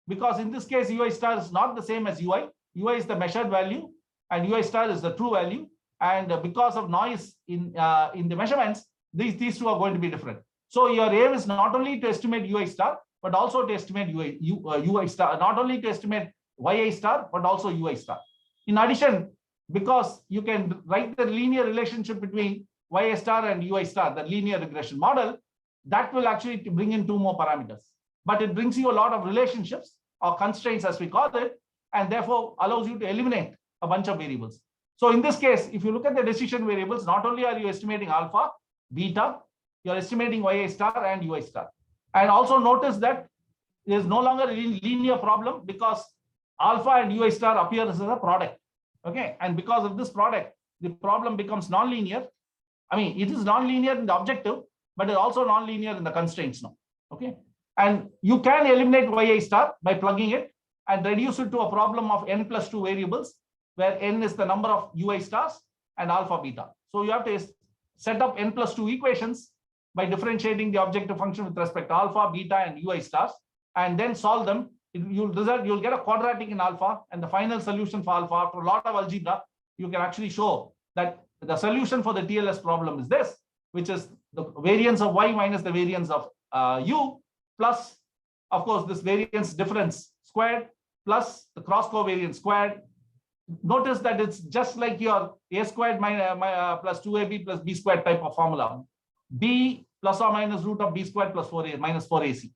because in this case ui star is not the same as ui. Ui is the measured value and ui star is the true value, and because of noise in the measurements, these two are going to be different. So your aim is not only to estimate ui star, but also to estimate ui star, not only to estimate yi star, but also ui star. In addition, because you can write the linear relationship between yi star and ui star, the linear regression model, that will actually bring in two more parameters. But it brings you a lot of relationships or constraints, as we call it, and therefore allows you to eliminate a bunch of variables. So in this case, if you look at the decision variables, not only are you estimating alpha, beta, you're estimating yi star and ui star. And also notice that there's no longer a linear problem, because alpha and ui star appears as a product. Okay. And because of this product, the problem becomes nonlinear. I mean, it is nonlinear in the objective, but it's also nonlinear in the constraints now. Okay. And you can eliminate yi star by plugging it and reduce it to a problem of n plus 2 variables, where n is the number of ui stars and alpha beta. So you have to set up n plus 2 equations by differentiating the objective function with respect to alpha, beta, and ui stars, and then solve them. You'll get a quadratic in alpha, and the final solution for alpha, after a lot of algebra, you can actually show that the solution for the TLS problem is this, which is the variance of y minus the variance of u, plus, of course, this variance difference squared, plus the cross covariance squared. Notice that it's just like your a squared plus 2ab plus b squared type of formula. B plus or minus root of b squared plus 4a minus 4ac.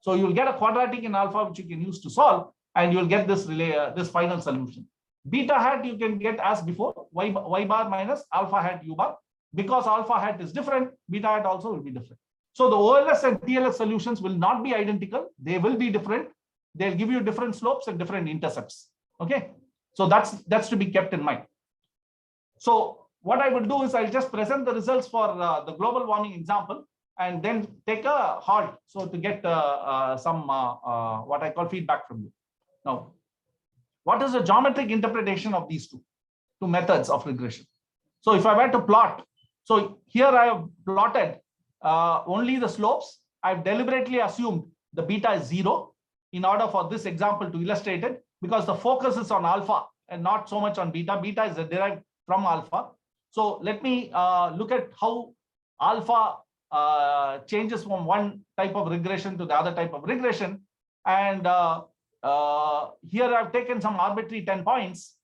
So you'll get a quadratic in alpha, which you can use to solve, and you'll get this this final solution. Beta hat you can get as before, y bar minus alpha hat u bar. Because alpha hat is different, beta hat also will be different. So the OLS and TLS solutions will not be identical. They will be different. They'll give you different slopes and different intercepts. Okay. So that's to be kept in mind. So what I will do is I'll just present the results for the global warming example, and then take a halt, so to get some what I call feedback from you. Now, what is the geometric interpretation of these two methods of regression? So if I were to plot, so here I have plotted only the slopes. I've deliberately assumed the beta is 0 in order for this example to illustrate it, because the focus is on alpha and not so much on beta. Beta is derived from alpha. So let me look at how alpha changes from one type of regression to the other type of regression. And here I've taken some arbitrary 10 points,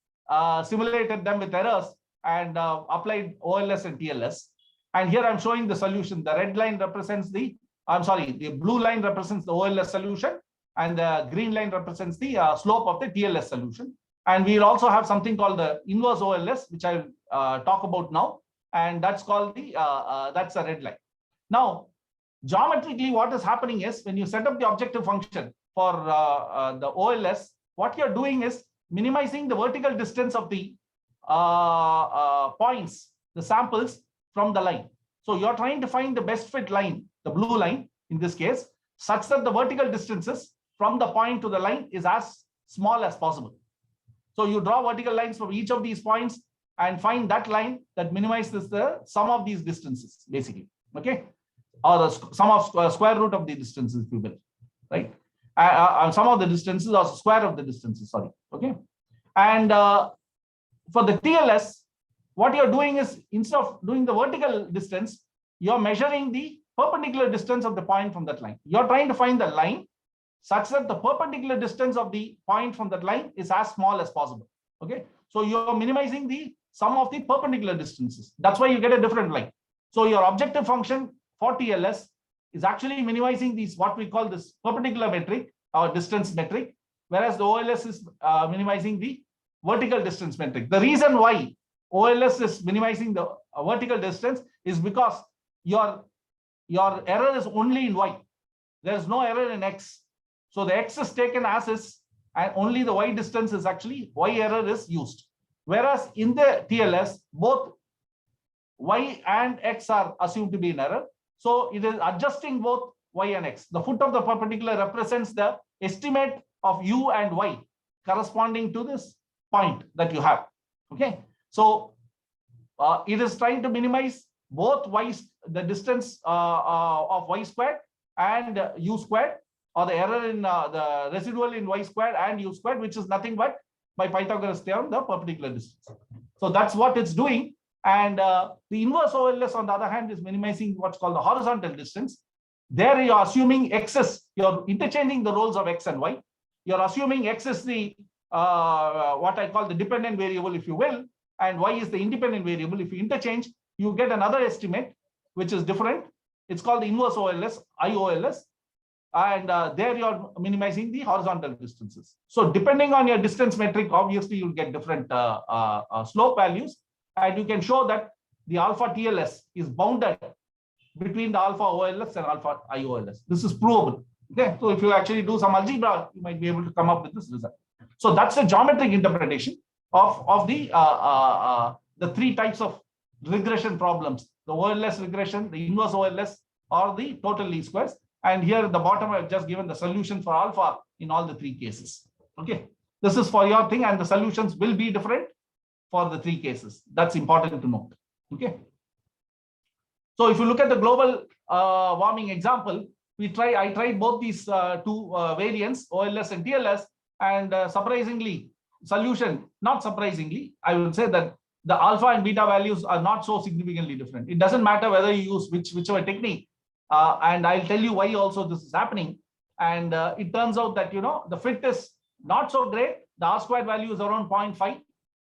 simulated them with errors, and applied OLS and TLS. And here I'm showing the solution. The red line represents the blue line represents the OLS solution, and the green line represents the slope of the TLS solution. And we'll also have something called the inverse OLS, which I'll talk about now. And that's called that's a red line. Now, geometrically, what is happening is when you set up the objective function for the OLS, what you're doing is minimizing the vertical distance of the points, the samples from the line. So you're trying to find the best fit line, the blue line in this case, such that the vertical distances from the point to the line is as small as possible. So you draw vertical lines from each of these points and find that line that minimizes the sum of these distances, basically. Okay. Or the sum of square root of the distances, if you will, right? some of the distances or square of the distances, sorry. Okay. And for the TLS, what you're doing is, instead of doing the vertical distance, you're measuring the perpendicular distance of the point from that line. You're trying to find the line such that the perpendicular distance of the point from that line is as small as possible. Okay. So you're minimizing the sum of the perpendicular distances. That's why you get a different line. So your objective function for TLS is actually minimizing these, what we call this perpendicular metric or distance metric, whereas the OLS is minimizing the vertical distance metric. The reason why OLS is minimizing the vertical distance is because your error is only in Y. There is no error in X. So the X is taken as is, and only the Y distance is actually, Y error is used. Whereas in the TLS, both Y and X are assumed to be in error. So it is adjusting both Y and X. The foot of the perpendicular represents the estimate of U and Y corresponding to this point that you have. Okay. So it is trying to minimize both the distance of Y squared and U squared, or the error in the residual in Y squared and U squared, which is nothing but, by Pythagoras theorem, the perpendicular distance. So that's what it's doing. And the inverse OLS, on the other hand, is minimizing what's called the horizontal distance. There you're assuming X is, you're interchanging the roles of X and Y. You're assuming X is the what I call the dependent variable, if you will, and Y is the independent variable. If you interchange, you get another estimate, which is different. It's called the inverse OLS, IOLS. And there you're minimizing the horizontal distances. So depending on your distance metric, obviously you'll get different slope values. And you can show that the alpha TLS is bounded between the alpha OLS and alpha IOLS. This is provable. Okay, so if you actually do some algebra, you might be able to come up with this result. So that's the geometric interpretation of the three types of regression problems: the OLS regression, the inverse OLS, or the total least squares. And here at the bottom, I've just given the solution for alpha in all the three cases. Okay, this is for your thing, and the solutions will be different for the three cases. That's important to note. Okay. So if you look at the global warming example, I tried both these two variants, OLS and TLS, and surprisingly, not surprisingly, I would say that the alpha and beta values are not so significantly different. It doesn't matter whether you use whichever technique. And I'll tell you why also this is happening. And it turns out that, the fit is not so great. The R squared value is around 0.5,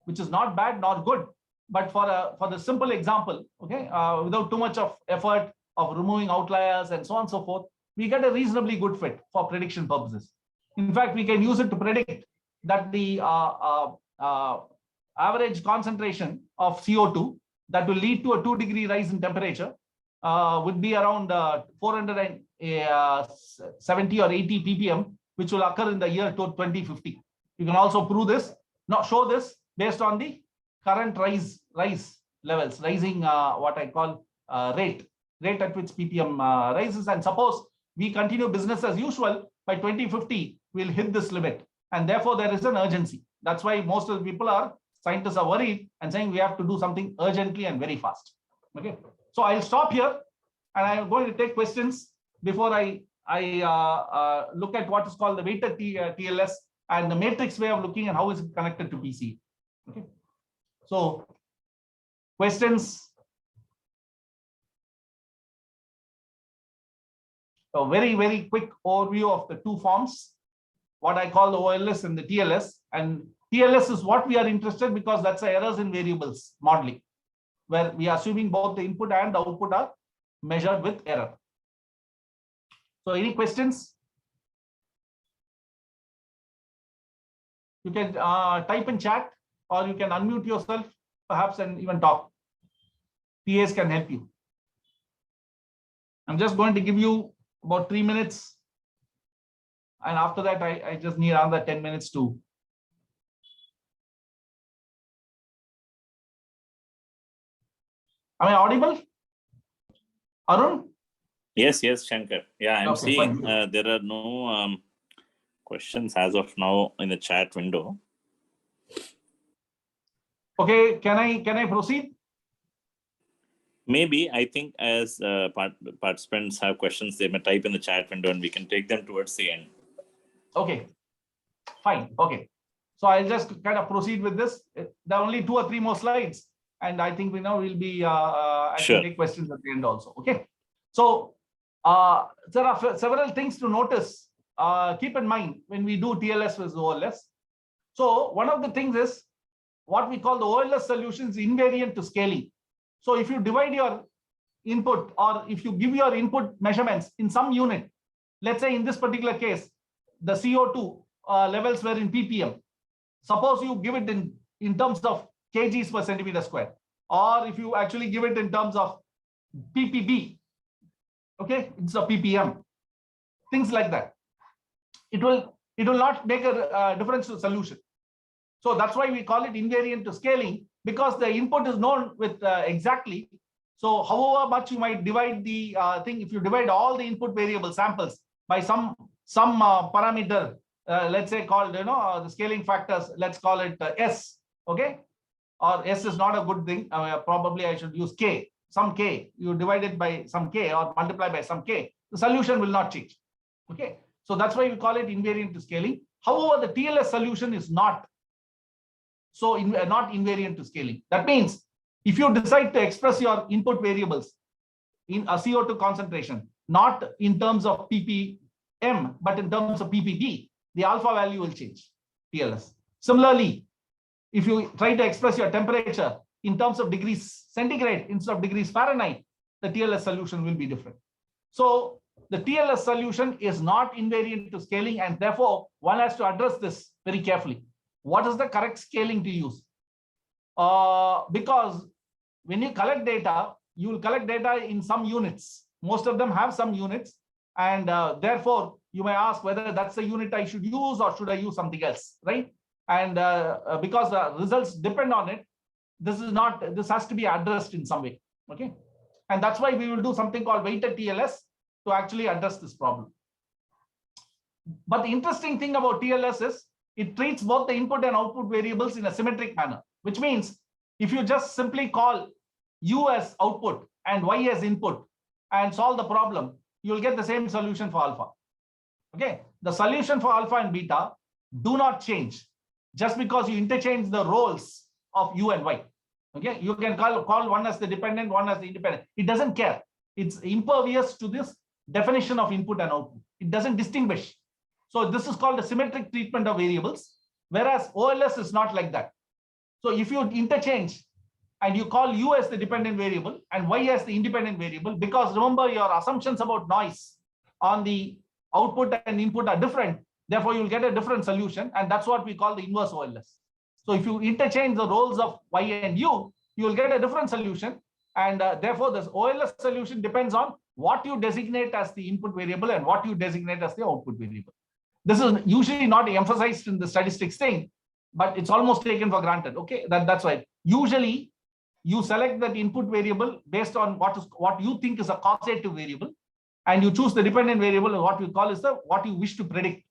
which is not bad, nor good. But for the simple example, okay, without too much of effort of removing outliers and so on and so forth, we get a reasonably good fit for prediction purposes. In fact, we can use it to predict that the average concentration of CO2 that will lead to a 2-degree rise in temperature would be around 470 or 80 ppm, which will occur in the year 2050. You can also prove this, show this based on the current rise levels, rising what I call rate at which ppm rises. And suppose we continue business as usual, by 2050 we'll hit this limit, and therefore there is an urgency. That's why most of the scientists are worried and saying we have to do something urgently and very fast. Okay, so I'll stop here, and I'm going to take questions before I look at what is called the weighted TLS and the matrix way of looking and how is it connected to PC. Okay, so questions. A very, very quick overview of the two forms, what I call the OLS and the TLS. And TLS is what we are interested, because that's the errors in variables modeling, where we are assuming both the input and the output are measured with error. So any questions? You can type in chat, or you can unmute yourself perhaps and even talk. PAs can help you. I'm just going to give you about 3 minutes. And after that, I just need another 10 minutes to. Am I audible? Arun? Yes, Shankar. Yeah, I'm Okay, seeing fine. there are no questions as of now in the chat window. Okay, can I proceed? Maybe, I think as participants have questions, they may type in the chat window and we can take them towards the end. Okay, fine. Okay. So I'll just kind of proceed with this. There are only 2 or 3 more slides, and I think we now will be I Sure. can take questions at the end also. Okay. So there are several things to notice. Keep in mind when we do TLS with OLS. So one of the things is what we call the OLS solution is invariant to scaling. So if you divide your input, or if you give your input measurements in some unit, let's say in this particular case, the CO2 levels were in ppm. Suppose you give it in terms of kgs per centimeter square, or if you actually give it in terms of ppb, okay, it's a ppm, things like that. It will not make a difference to solution. So that's why we call it invariant to scaling, because the input is known with exactly. So however much you might divide the thing, if you divide all the input variable samples by some parameter, let's say called, the scaling factors, let's call it S, okay? Or S is not a good thing. Probably I should use K, some K. You divide it by some K or multiply by some K. The solution will not change, okay? So that's why we call it invariant to scaling. However, the TLS solution is not. So not invariant to scaling. That means if you decide to express your input variables in a CO2 concentration, not in terms of ppm, but in terms of ppb, the alpha value will change, TLS. Similarly, if you try to express your temperature in terms of degrees centigrade instead of degrees Fahrenheit, the TLS solution will be different. So the TLS solution is not invariant to scaling, and therefore one has to address this very carefully. What is the correct scaling to use? Because when you collect data, you will collect data in some units. Most of them have some units, and therefore you may ask whether that's the unit I should use or should I use something else, right? And because the results depend on it, this has to be addressed in some way, okay? And that's why we will do something called weighted TLS to actually address this problem. But the interesting thing about TLS is it treats both the input and output variables in a symmetric manner, which means if you just simply call U as output and Y as input and solve the problem, you'll get the same solution for alpha. Okay, the solution for alpha and beta do not change just because you interchange the roles of U and Y. Okay, you can call one as the dependent, one as the independent. It doesn't care. It's impervious to this definition of input and output. It doesn't distinguish. So this is called a symmetric treatment of variables, whereas OLS is not like that. So if you interchange and you call U as the dependent variable and Y as the independent variable, because remember your assumptions about noise on the output and input are different, therefore you'll get a different solution, and that's what we call the inverse OLS. So if you interchange the roles of Y and U, you will get a different solution, and therefore this OLS solution depends on what you designate as the input variable and what you designate as the output variable. This is usually not emphasized in the statistics thing, but it's almost taken for granted. Okay, that's right. Usually, you select that input variable based on what you think is a causative variable, and you choose the dependent variable, and what we call is what you wish to predict.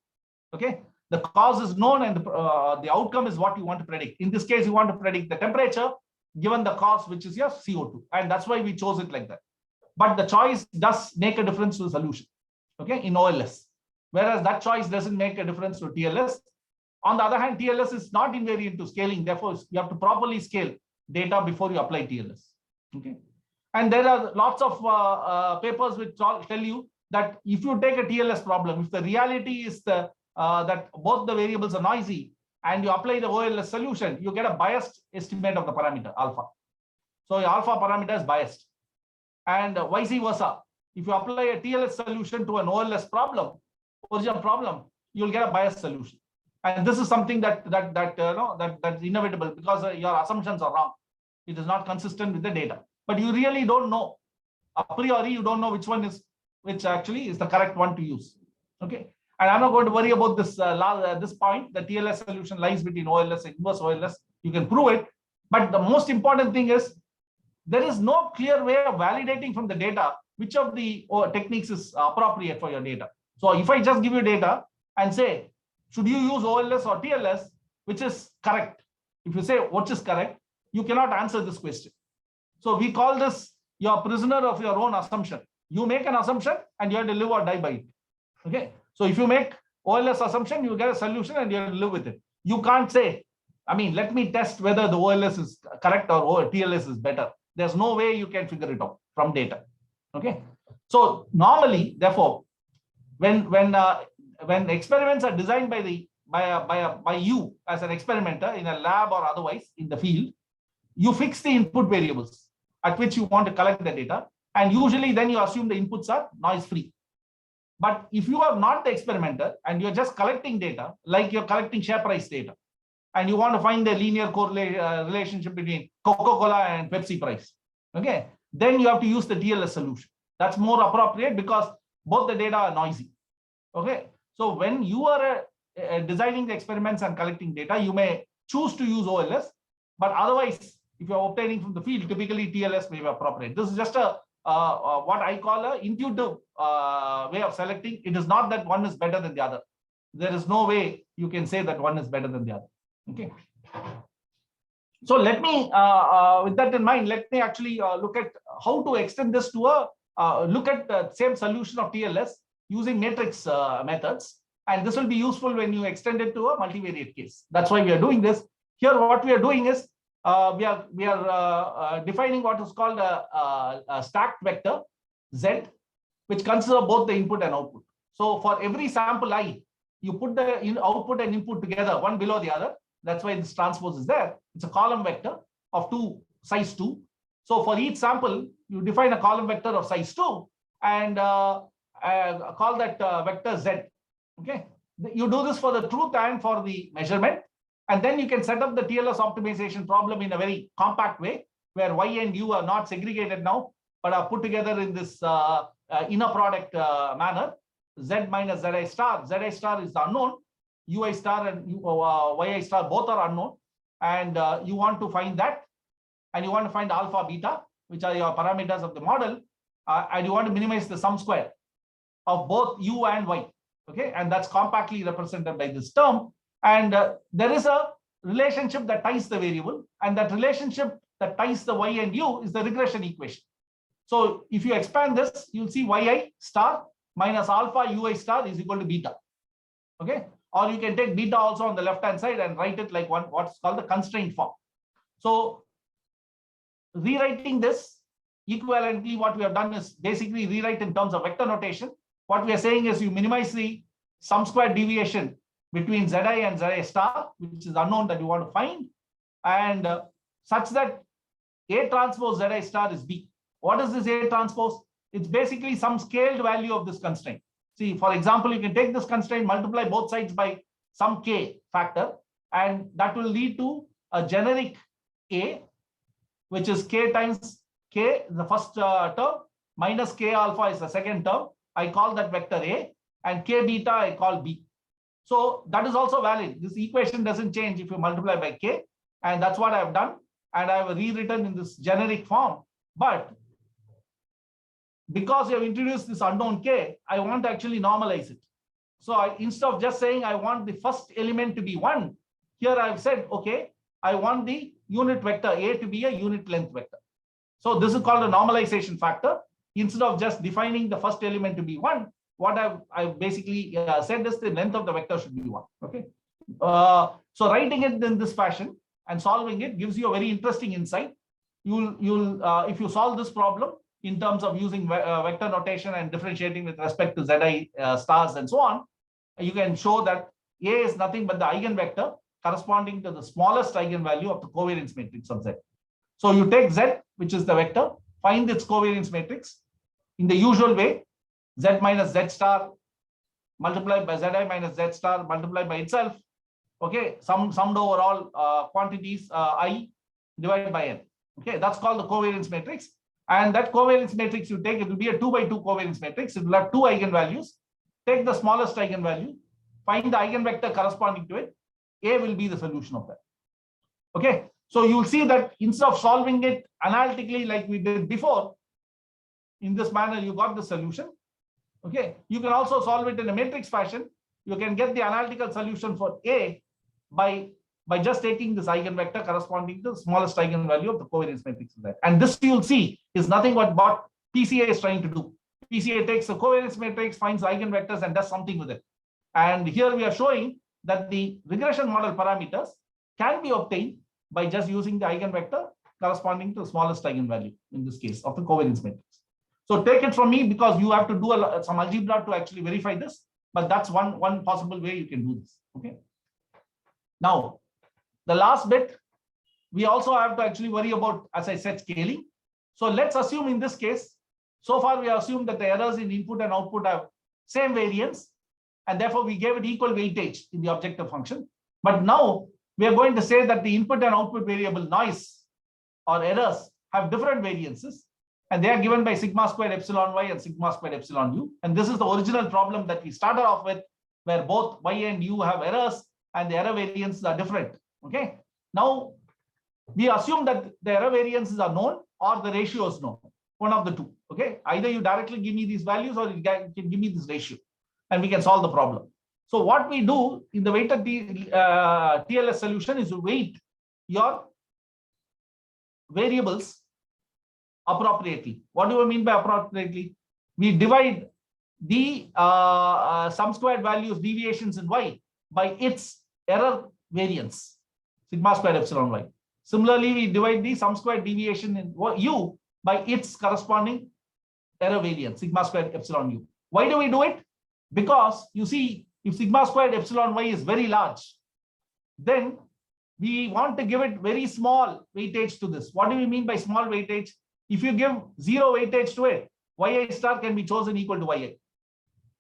Okay, the cause is known, and the outcome is what you want to predict. In this case, you want to predict the temperature given the cause, which is your CO2, and that's why we chose it like that. But the choice does make a difference to the solution. Okay, in OLS. Whereas that choice doesn't make a difference to TLS. On the other hand, TLS is not invariant to scaling. Therefore, you have to properly scale data before you apply TLS. Okay, and there are lots of papers which tell you that if you take a TLS problem, if the reality is that both the variables are noisy and you apply the OLS solution, you get a biased estimate of the parameter alpha. So your alpha parameter is biased, and vice versa. If you apply a TLS solution to an OLS problem, original problem, you'll get a biased solution. And this is something that's inevitable because your assumptions are wrong. It is not consistent with the data. But you really don't know. A priori, you don't know which actually is the correct one to use. Okay. And I'm not going to worry about this this point. The TLS solution lies between OLS and inverse OLS. You can prove it. But the most important thing is there is no clear way of validating from the data which of the techniques is appropriate for your data. So if I just give you data and say, should you use OLS or TLS, which is correct? If you say what is correct, you cannot answer this question. So we call this your prisoner of your own assumption. You make an assumption and you have to live or die by it. Okay. So if you make OLS assumption, you get a solution and you live with it. You can't say, I mean, let me test whether the OLS is correct or TLS is better. There's no way you can figure it out from data. Okay. So normally, therefore, when experiments are designed by you as an experimenter in a lab or otherwise in the field, you fix the input variables at which you want to collect the data, and usually then you assume the inputs are noise free. But if you are not the experimenter and you're just collecting data, like you're collecting share price data, and you want to find the linear relationship between Coca-Cola and Pepsi price, okay, then you have to use the TLS solution. That's more appropriate because both the data are noisy. Okay, so when you are designing the experiments and collecting data, you may choose to use OLS, but otherwise, if you're obtaining from the field, typically TLS may be appropriate. This is just a what I call an intuitive way of selecting. It is not that one is better than the other. There is no way you can say that one is better than the other. Okay. So let me, with that in mind, let me actually look at how to extend this to look at the same solution of TLS using matrix methods. And this will be useful when you extend it to a multivariate case. That's why we are doing this. Here, what we are doing is we are defining what is called a stacked vector Z, which consists of both the input and output. So for every sample I, you put the output and input together, one below the other. That's why this transpose is there. It's a column vector of size 2. So for each sample, you define a column vector of size 2 and call that vector Z. Okay. You do this for the truth and for the measurement. And then you can set up the TLS optimization problem in a very compact way, where Y and U are not segregated now, but are put together in this inner product manner. Z minus Zi star. Zi star is the unknown. Ui star and Yi star both are unknown. And you want to find that. And you want to find alpha, beta, which are your parameters of the model. And you want to minimize the sum square of both U and Y. Okay. And that's compactly represented by this term. And there is a relationship that ties the variable, and that relationship that ties the Y and U is the regression equation. So if you expand this, you'll see Yi star minus alpha Ui star is equal to beta. Okay. Or you can take beta also on the left-hand side and write it like what's called the constraint form. So rewriting this equivalently, what we have done is basically rewrite in terms of vector notation. What we are saying is you minimize the sum square deviation between Zi and Zi star, which is unknown that you want to find, and such that A transpose Zi star is B. What is this A transpose? It's basically some scaled value of this constraint. See, for example, you can take this constraint, multiply both sides by some K factor, and that will lead to a generic A, which is K times K, the first term, minus K alpha is the second term. I call that vector A, and K beta I call B. So that is also valid. This equation doesn't change if you multiply by K, and that's what I've done. And I've rewritten in this generic form. But because you have introduced this unknown K, I want to actually normalize it. So instead of just saying I want the first element to be 1, here I've said, okay, I want the unit vector A to be a unit length vector. So this is called a normalization factor. Instead of just defining the first element to be 1, what I've basically said is the length of the vector should be 1. Okay. So writing it in this fashion and solving it gives you a very interesting insight. If you solve this problem in terms of using vector notation and differentiating with respect to Zi stars and so on, you can show that A is nothing but the eigenvector corresponding to the smallest eigenvalue of the covariance matrix of Z. So you take Z, which is the vector, find its covariance matrix in the usual way. Z minus Z star multiplied by Zi minus Z star multiplied by itself. Okay, summed over all quantities I divided by n. Okay, that's called the covariance matrix. And that covariance matrix you take, it will be a 2 by 2 covariance matrix. It will have 2 eigenvalues. Take the smallest eigenvalue, find the eigenvector corresponding to it. A will be the solution of that. Okay, so you'll see that instead of solving it analytically like we did before, in this manner, you got the solution. Okay, you can also solve it in a matrix fashion. You can get the analytical solution for A by just taking this eigenvector corresponding to the smallest eigenvalue of the covariance matrix. And this you'll see is nothing but what PCA is trying to do. PCA takes the covariance matrix, finds eigenvectors, and does something with it. And here we are showing that the regression model parameters can be obtained by just using the eigenvector corresponding to the smallest eigenvalue in this case of the covariance matrix. So take it from me, because you have to do some algebra to actually verify this, but that's one possible way you can do this. Okay. Now, the last bit, we also have to actually worry about, as I said, scaling. So let's assume in this case, so far we assume that the errors in input and output have same variance, and therefore we gave it equal weightage in the objective function. But now we are going to say that the input and output variable noise or errors have different variances, and they are given by sigma squared epsilon y and sigma squared epsilon u. And this is the original problem that we started off with, where both y and u have errors and the error variances are different. Okay. Now we assume that the error variances are known or the ratio is known, one of the two. Okay. Either you directly give me these values or you can give me this ratio, and we can solve the problem. So what we do in the weighted TLS solution is to weight your variables appropriately. What do I mean by appropriately? We divide the sum squared values deviations in y by its error variance, sigma squared epsilon y. Similarly, we divide the sum squared deviation in u by its corresponding error variance, sigma squared epsilon u. Why do we do it? Because you see, if sigma squared epsilon y is very large, then we want to give it very small weightage to this. What do we mean by small weightage? If you give 0 weightage to it, yi star can be chosen equal to yi.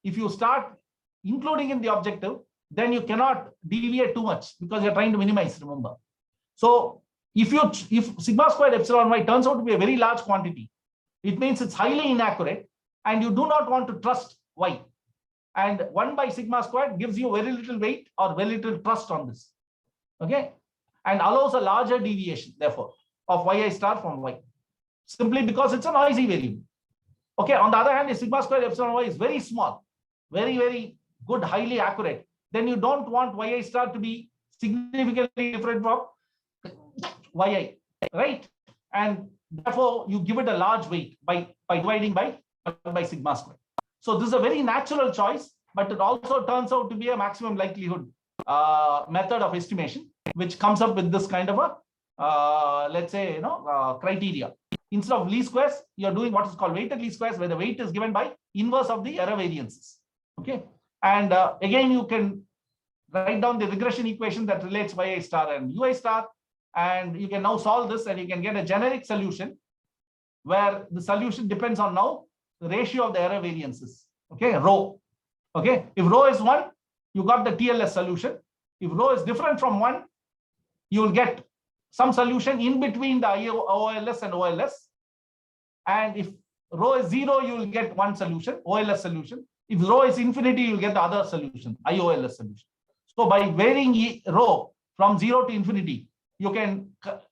If you start including in the objective, then you cannot deviate too much because you're trying to minimize, remember. So if sigma squared epsilon y turns out to be a very large quantity, it means it's highly inaccurate and you do not want to trust y. And 1 by sigma squared gives you very little weight or very little trust on this. Okay. And allows a larger deviation, therefore, of yi star from y, simply because it's a noisy variable. Okay. On the other hand, if sigma squared epsilon y is very small, very, very good, highly accurate, then you don't want yi star to be significantly different from yi, right? And therefore, you give it a large weight by dividing by sigma squared. So this is a very natural choice, but it also turns out to be a maximum likelihood method of estimation, which comes up with this kind of a, let's say, criteria. Instead of least squares, you're doing what is called weighted least squares, where the weight is given by inverse of the error variances. Okay. And again, you can write down the regression equation that relates yi star and ui star, and you can now solve this and you can get a generic solution where the solution depends on now the ratio of the error variances. Okay, rho. Okay, if rho is 1, you got the TLS solution. If rho is different from 1, you will get some solution in between the OLS and OLS. And if rho is 0, you will get one solution, OLS solution. If rho is infinity, you'll get the other solution, IOLS solution. So by varying rho from 0 to infinity, you can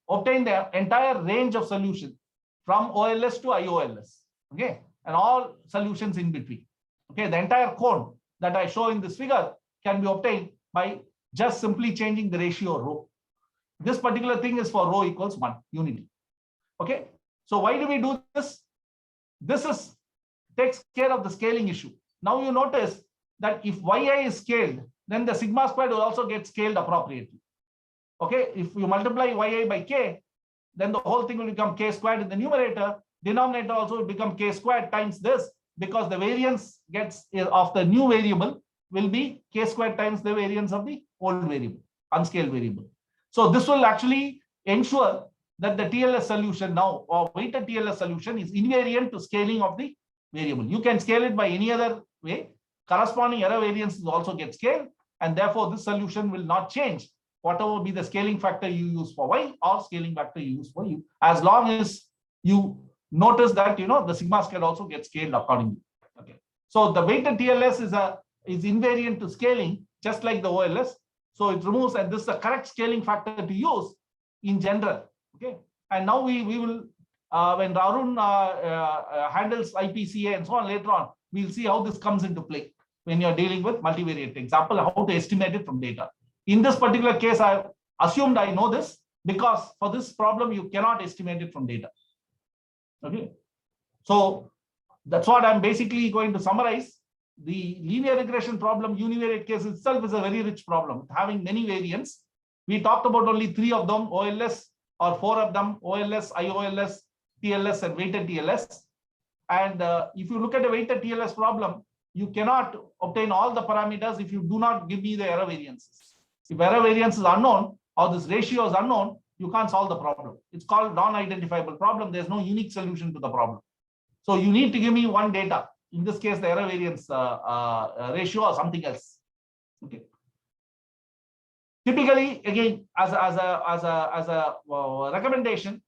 obtain the entire range of solution from OLS to IOLS. Okay, and all solutions in between. Okay, the entire cone that I show in this figure can be obtained by just simply changing the ratio rho. This particular thing is for rho equals 1, unity. Okay, so why do we do this? This takes care of the scaling issue. Now you notice that if yi is scaled, then the sigma squared will also get scaled appropriately. Okay, if you multiply yi by k, then the whole thing will become k squared in the numerator. Denominator also will become k squared times this, because the variance of the new variable will be k squared times the variance of the old variable, unscaled variable. So this will actually ensure that the TLS solution now, or weighted TLS solution, is invariant to scaling of the variable. You can scale it by any other way. Corresponding error variances also get scaled, and therefore this solution will not change whatever be the scaling factor you use for y or scaling factor you use for u, as long as you notice that the sigma scale also gets scaled accordingly. Okay, so the weighted TLS is invariant to scaling, just like the OLS. So it removes, and this is the correct scaling factor to use in general. Okay, and now we will when Arun handles IPCA and so on later on, we'll see how this comes into play when you're dealing with multivariate example, how to estimate it from data. In this particular case, I assumed I know this because for this problem you cannot estimate it from data. Okay, so that's what I'm basically going to summarize. the linear regression problem, univariate case itself is a very rich problem, having many variants. We talked about only 3 of them, OLS, or 4 of them, OLS, IOLS, TLS, and weighted TLS. And if you look at a weighted TLS problem, you cannot obtain all the parameters if you do not give me the error variances. If error variance is unknown or this ratio is unknown, you can't solve the problem. It's called non-identifiable problem. There's no unique solution to the problem. So you need to give me one data. In this case, the error variance ratio or something else. Okay. Typically, again, as a recommendation,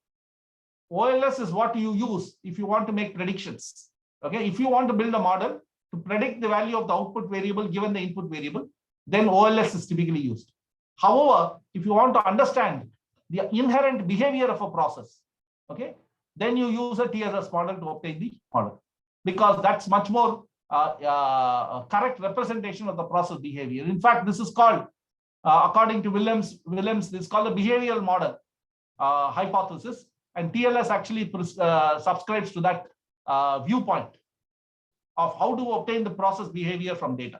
OLS is what you use if you want to make predictions. Okay, if you want to build a model to predict the value of the output variable given the input variable, then OLS is typically used. However, if you want to understand the inherent behavior of a process, okay, then you use a TSS model to obtain the model, because that's much more correct representation of the process behavior. In fact, this is called, according to Williams, this is called the behavioral model hypothesis, and TLS actually subscribes to that viewpoint of how to obtain the process behavior from data.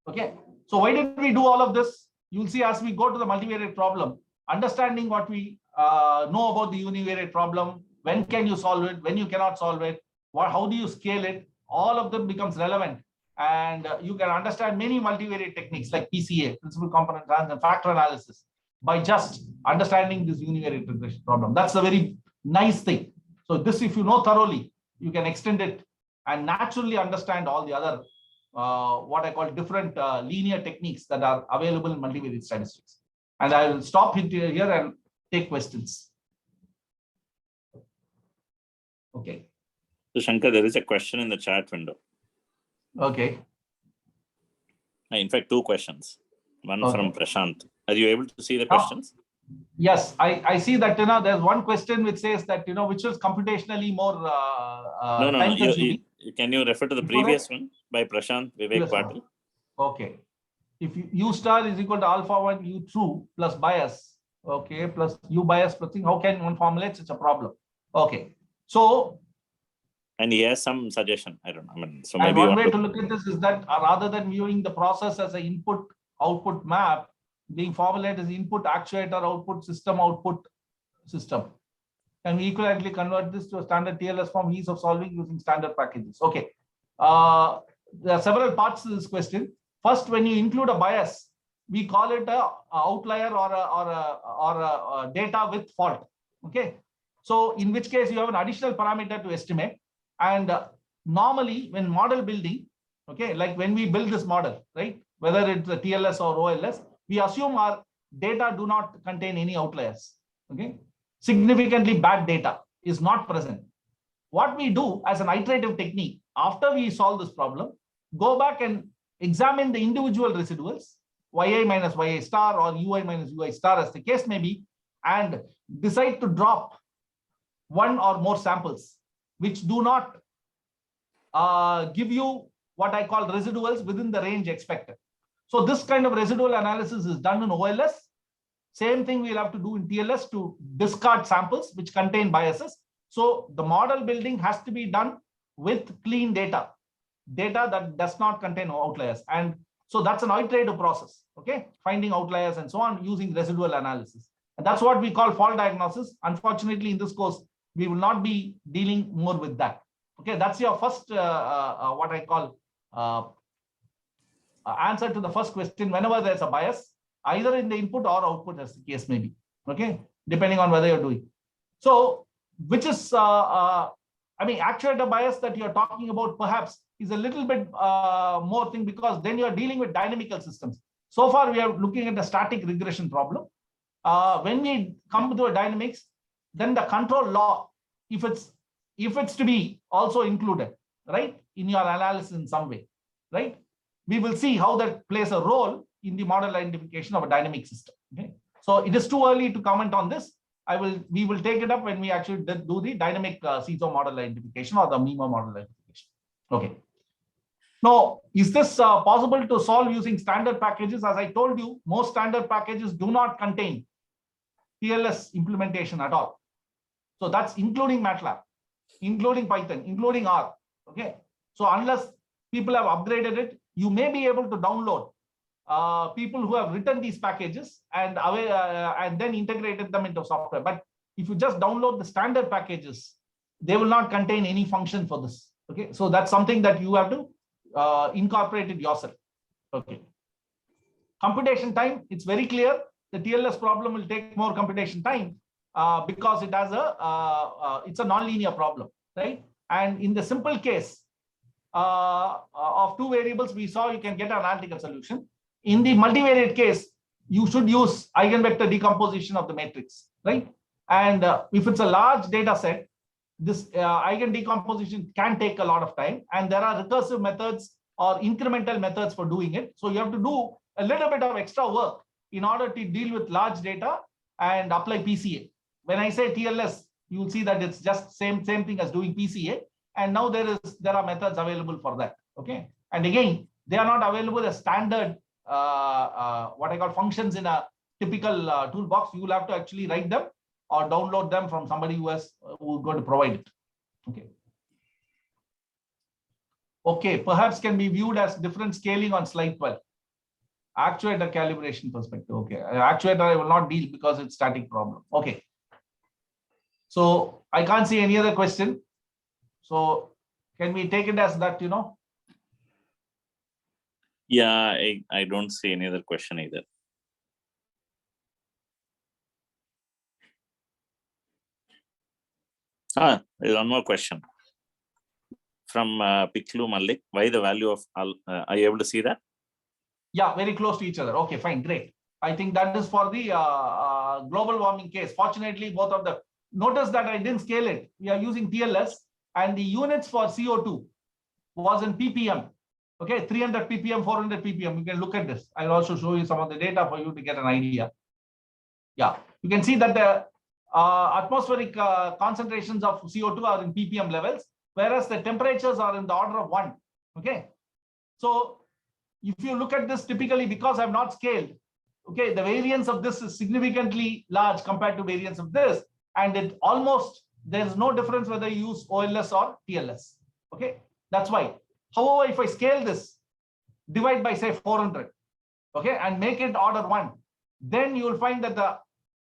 Okay, so why did we do all of this? You'll see as we go to the multivariate problem, understanding what we know about the univariate problem, when can you solve it, when you cannot solve it, how do you scale it, all of them becomes relevant. And you can understand many multivariate techniques like PCA, principal component and factor analysis, by just understanding this univariate regression problem. That's a very nice thing. So this, if you know thoroughly, you can extend it and naturally understand all the other what I call different linear techniques that are available in multivariate statistics. And I will stop it here and take questions. Okay. So Shankar, there is a question in the chat window. Okay. In fact, 2 questions. One Okay. from Prashant. Are you able to see the questions? Yes, I see that, there's one question which says that, which is computationally more No. time consuming. Can you refer to the previous one by Prashant Vivek Patil? Okay. If U star is equal to alpha 1 U true plus bias, okay, plus U bias plus thing, how can one formulate such a problem? Okay. So, And he has some suggestion. I don't know. I mean, so and maybe one way to look at this is that rather than viewing the process as an input output map, being formulated as input actuator output system. Can we equivalently convert this to a standard TLS form, ease of solving using standard packages? Okay. There are several parts to this question. First, when you include a bias, we call it a outlier or a data with fault. Okay. So in which case you have an additional parameter to estimate. And normally when model building, okay, like when we build this model, right, whether it's a TLS or OLS, we assume our data do not contain any outliers. Okay. Significantly bad data is not present. What we do as an iterative technique, after we solve this problem, go back and examine the individual residuals, yi minus yi star or ui minus ui star as the case may be, and decide to drop one or more samples which do not give you what I call residuals within the range expected. So this kind of residual analysis is done in OLS. Same thing we'll have to do in TLS to discard samples which contain biases. So the model building has to be done with clean data that does not contain outliers. And so that's an iterative process, okay? Finding outliers and so on using residual analysis. And that's what we call fault diagnosis. Unfortunately, in this course, we will not be dealing more with that. Okay, that's your first, what I call answer to the first question. Whenever there's a bias, either in the input or output as the case may be, okay, depending on whether you're doing. So, which is, actuator bias that you're talking about perhaps is a little bit more thing, because then you're dealing with dynamical systems. So far, we are looking at the static regression problem. When we come to a dynamics, then the control law, if it's to be also included, right, in your analysis in some way, right, we will see how that plays a role in the model identification of a dynamic system. Okay, so it is too early to comment on this. We will take it up when we actually do the dynamic CISO model identification or the MIMO model identification. Okay. Now, is this possible to solve using standard packages? As I told you, most standard packages do not contain TLS implementation at all. So that's including MATLAB, including Python, including R. Okay. So unless people have upgraded it. You may be able to download people who have written these packages and then integrated them into software. But if you just download the standard packages, they will not contain any function for this. Okay, so that's something that you have to incorporate it yourself. Okay. Computation time, it's very clear. The TLS problem will take more computation time because it has it's a nonlinear problem, right? And in the simple case of two variables, we saw you can get an analytical solution. In the multivariate case, you should use eigenvector decomposition of the matrix, right? And if it's a large data set, this eigen decomposition can take a lot of time, and there are recursive methods or incremental methods for doing it. So you have to do a little bit of extra work in order to deal with large data and apply PCA. When I say TLS, you will see that it's just same thing as doing PCA. And now there are methods available for that. Okay. And again, they are not available as standard what I call functions in a typical toolbox. You will have to actually write them or download them from somebody who is going to provide it. Okay. Okay, perhaps can be viewed as different scaling on slide 12. Actuator calibration perspective. Okay, actuator I will not deal because it's static problem. Okay. So I can't see any other question. So can we take it as that, Yeah, I don't see any other question either. There's one more question from Piklu Malik. Why the value of are you able to see that? Yeah, very close to each other. Okay, fine, great. I think that is for the global warming case. Fortunately, both of them. Notice that I didn't scale it. We are using TLS, and the units for CO2 was in ppm. Okay, 300 ppm, 400 ppm. You can look at this. I'll also show you some of the data for you to get an idea. Yeah, you can see that the atmospheric concentrations of CO2 are in ppm levels, whereas the temperatures are in the order of 1. Okay, so if you look at this typically, because I've not scaled, okay, the variance of this is significantly large compared to variance of this, and it almost, there's no difference whether you use OLS or TLS. Okay, that's why. However, if I scale this, divide by say 400, okay, and make it order 1, then you will find that the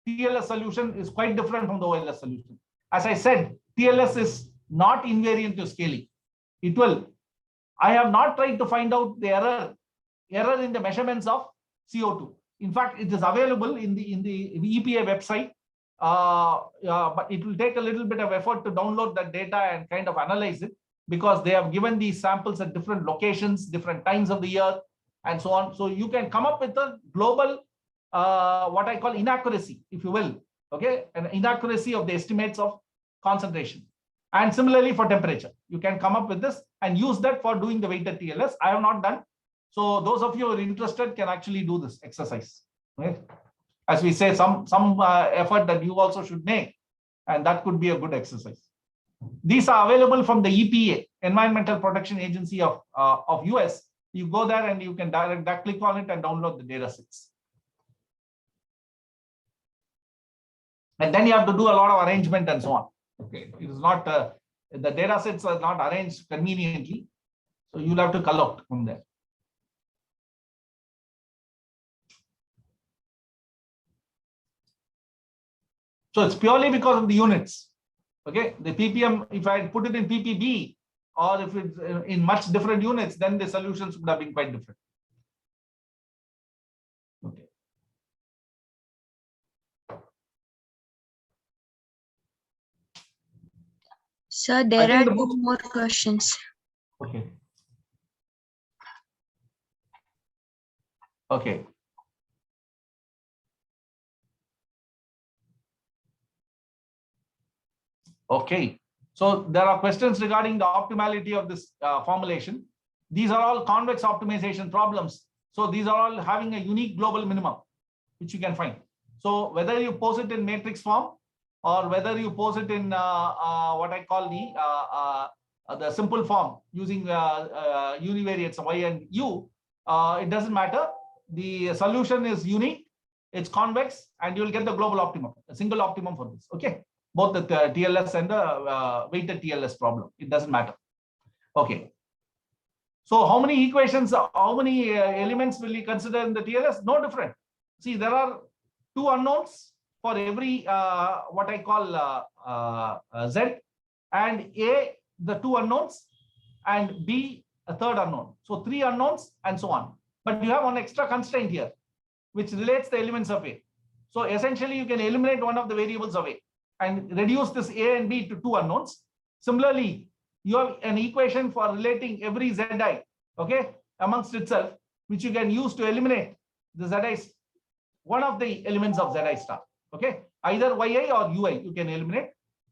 TLS solution is quite different from the OLS solution. As I said, TLS is not invariant to scaling. It will. I have not tried to find out the error in the measurements of CO2. In fact, it is available in the EPA website, but it will take a little bit of effort to download that data and kind of analyze it, because they have given these samples at different locations, different times of the year, and so on. So you can come up with a global, what I call inaccuracy, if you will, okay, an inaccuracy of the estimates of concentration. And similarly for temperature, you can come up with this and use that for doing the weighted TLS. I have not done. So those of you who are interested can actually do this exercise. Okay? As we say, some effort that you also should make, and that could be a good exercise. These are available from the EPA, Environmental Protection Agency of US. You go there and you can click on it and download the data sets. And then you have to do a lot of arrangement and so on. Okay, it is not, the data sets are not arranged conveniently. So you'll have to collect from there. So it's purely because of the units. Okay, the ppm, if I put it in ppb, or if it's in much different units, then the solutions would have been quite different. Okay. Sir, there are two more questions. Okay. Okay. Okay. So there are questions regarding the optimality of this formulation. These are all convex optimization problems. So these are all having a unique global minimum, which you can find. So whether you pose it in matrix form, or whether you pose it in what I call the simple form using univariates y and u, it doesn't matter. The solution is unique, it's convex, and you will get the global optimum, a single optimum for this. Okay, both the TLS and the weighted TLS problem. It doesn't matter. Okay. So how many equations, how many elements will you consider in the TLS? No different. See, there are two unknowns for every what I call Z, and A, the two unknowns, and B, a third unknown. So three unknowns and so on. But you have one extra constraint here, which relates the elements of A. So essentially, you can eliminate one of the variables of A and reduce this A and B to two unknowns. Similarly, you have an equation for relating every Zi, okay, amongst itself, which you can use to eliminate the Zi, one of the elements of Zi star, okay, either Yi or Ui, you can eliminate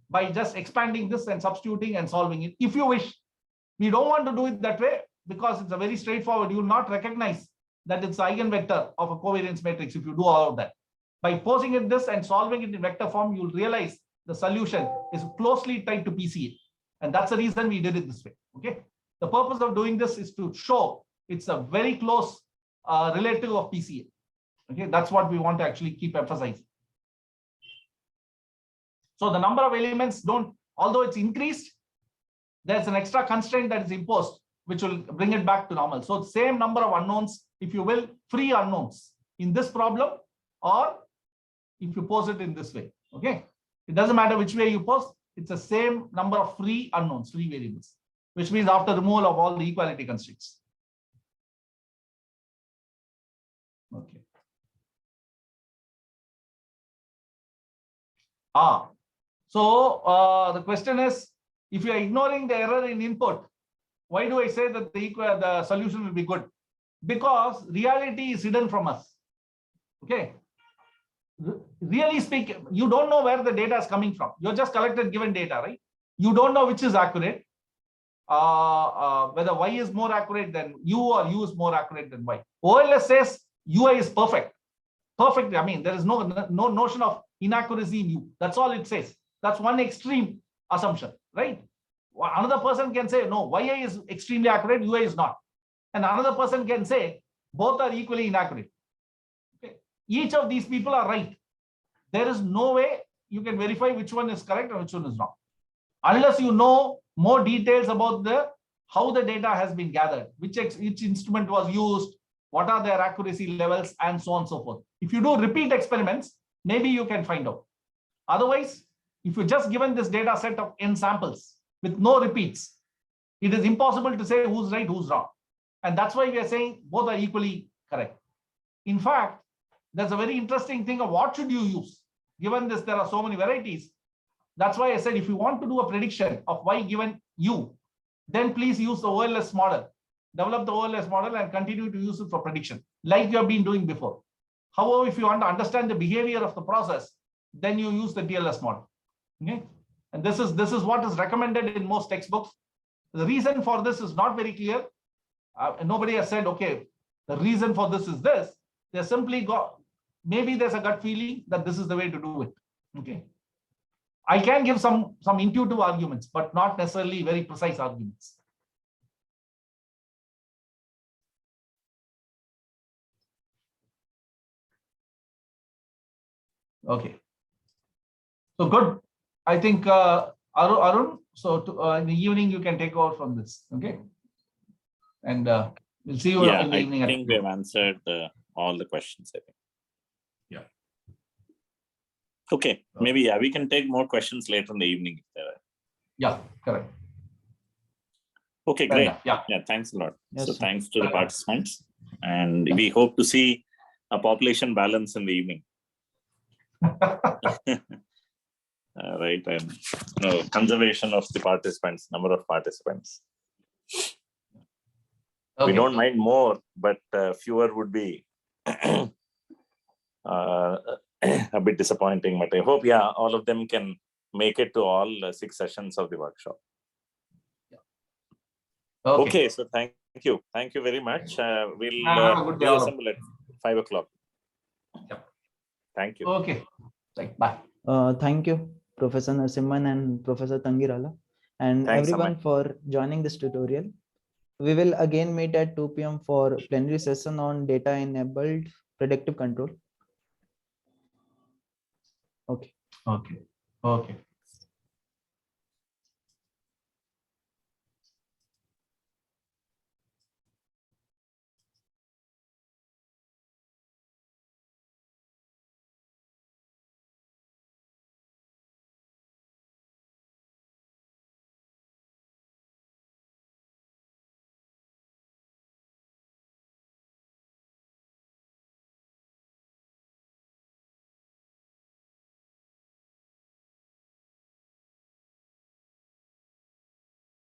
by just expanding this and substituting and solving it if you wish. We don't want to do it that way because it's a very straightforward. You will not recognize that it's the eigenvector of a covariance matrix if you do all of that. By posing it this and solving it in vector form, you'll realize the solution is closely tied to PCA. And that's the reason we did it this way. Okay. The purpose of doing this is to show it's a very close relative of PCA. Okay. That's what we want to actually keep emphasizing. So the number of elements don't, although it's increased, there's an extra constraint that is imposed, which will bring it back to normal. So same number of unknowns, if you will, free unknowns in this problem, or if you pose it in this way. Okay. It doesn't matter which way you pose. It's the same number of free unknowns, free variables, which means after removal of all the equality constraints. Okay. So the question is, if you are ignoring the error in input, why do I say that the solution will be good? Because reality is hidden from us. Okay. Really speaking, you don't know where the data is coming from. You just collected given data, right? You don't know which is accurate. Whether Y is more accurate than U or U is more accurate than Y. OLS says UI is perfect. Perfect. I mean, there is no notion of inaccuracy in U. That's all it says. That's one extreme assumption, right? Another person can say, no, YI is extremely accurate, UI is not. And another person can say, both are equally inaccurate. Okay. Each of these people are right. There is no way you can verify which one is correct or which one is wrong, unless you know more details about how the data has been gathered, which instrument was used, what are their accuracy levels, and so on and so forth. If you do repeat experiments, maybe you can find out. Otherwise, if you're just given this data set of n samples with no repeats, it is impossible to say who's right, who's wrong. And that's why we are saying both are equally correct. In fact, there's a very interesting thing of what should you use. Given this, there are so many varieties. That's why I said, if you want to do a prediction of Y given U, then please use the OLS model. Develop the OLS model and continue to use it for prediction, like you have been doing before. However, if you want to understand the behavior of the process, then you use the TLS model. Okay? And this is what is recommended in most textbooks. The reason for this is not very clear. Nobody has said, okay, the reason for this is this. They simply got, maybe there's a gut feeling that this is the way to do it. Okay. I can give some intuitive arguments, but not necessarily very precise arguments. Okay. So good. I think Arun, so in the evening you can take over from this. Okay. And we'll see you in the evening. I think we have answered all the questions, I think. Yeah. Okay. Maybe we can take more questions later in the evening if there are. Yeah, correct. Okay, great. Yeah. Thanks a lot. Yes, so sir. thanks to the participants. And we hope to see a population balance in the evening. Right, and conservation of the participants, number of participants. Okay. We don't mind more, but fewer would be a bit disappointing. But I hope, all of them can make it to all 6 sessions of the workshop. Okay, so thank you very much. We'll reassemble at 5 o'clock. Yep. Thank you. Okay, bye. Thank you, Professor Narasimhan and Professor Tangirala, and Thanks, everyone Amay. for joining this tutorial. We will again meet at 2 p.m. for plenary session on data-enabled predictive control. Okay. Okay.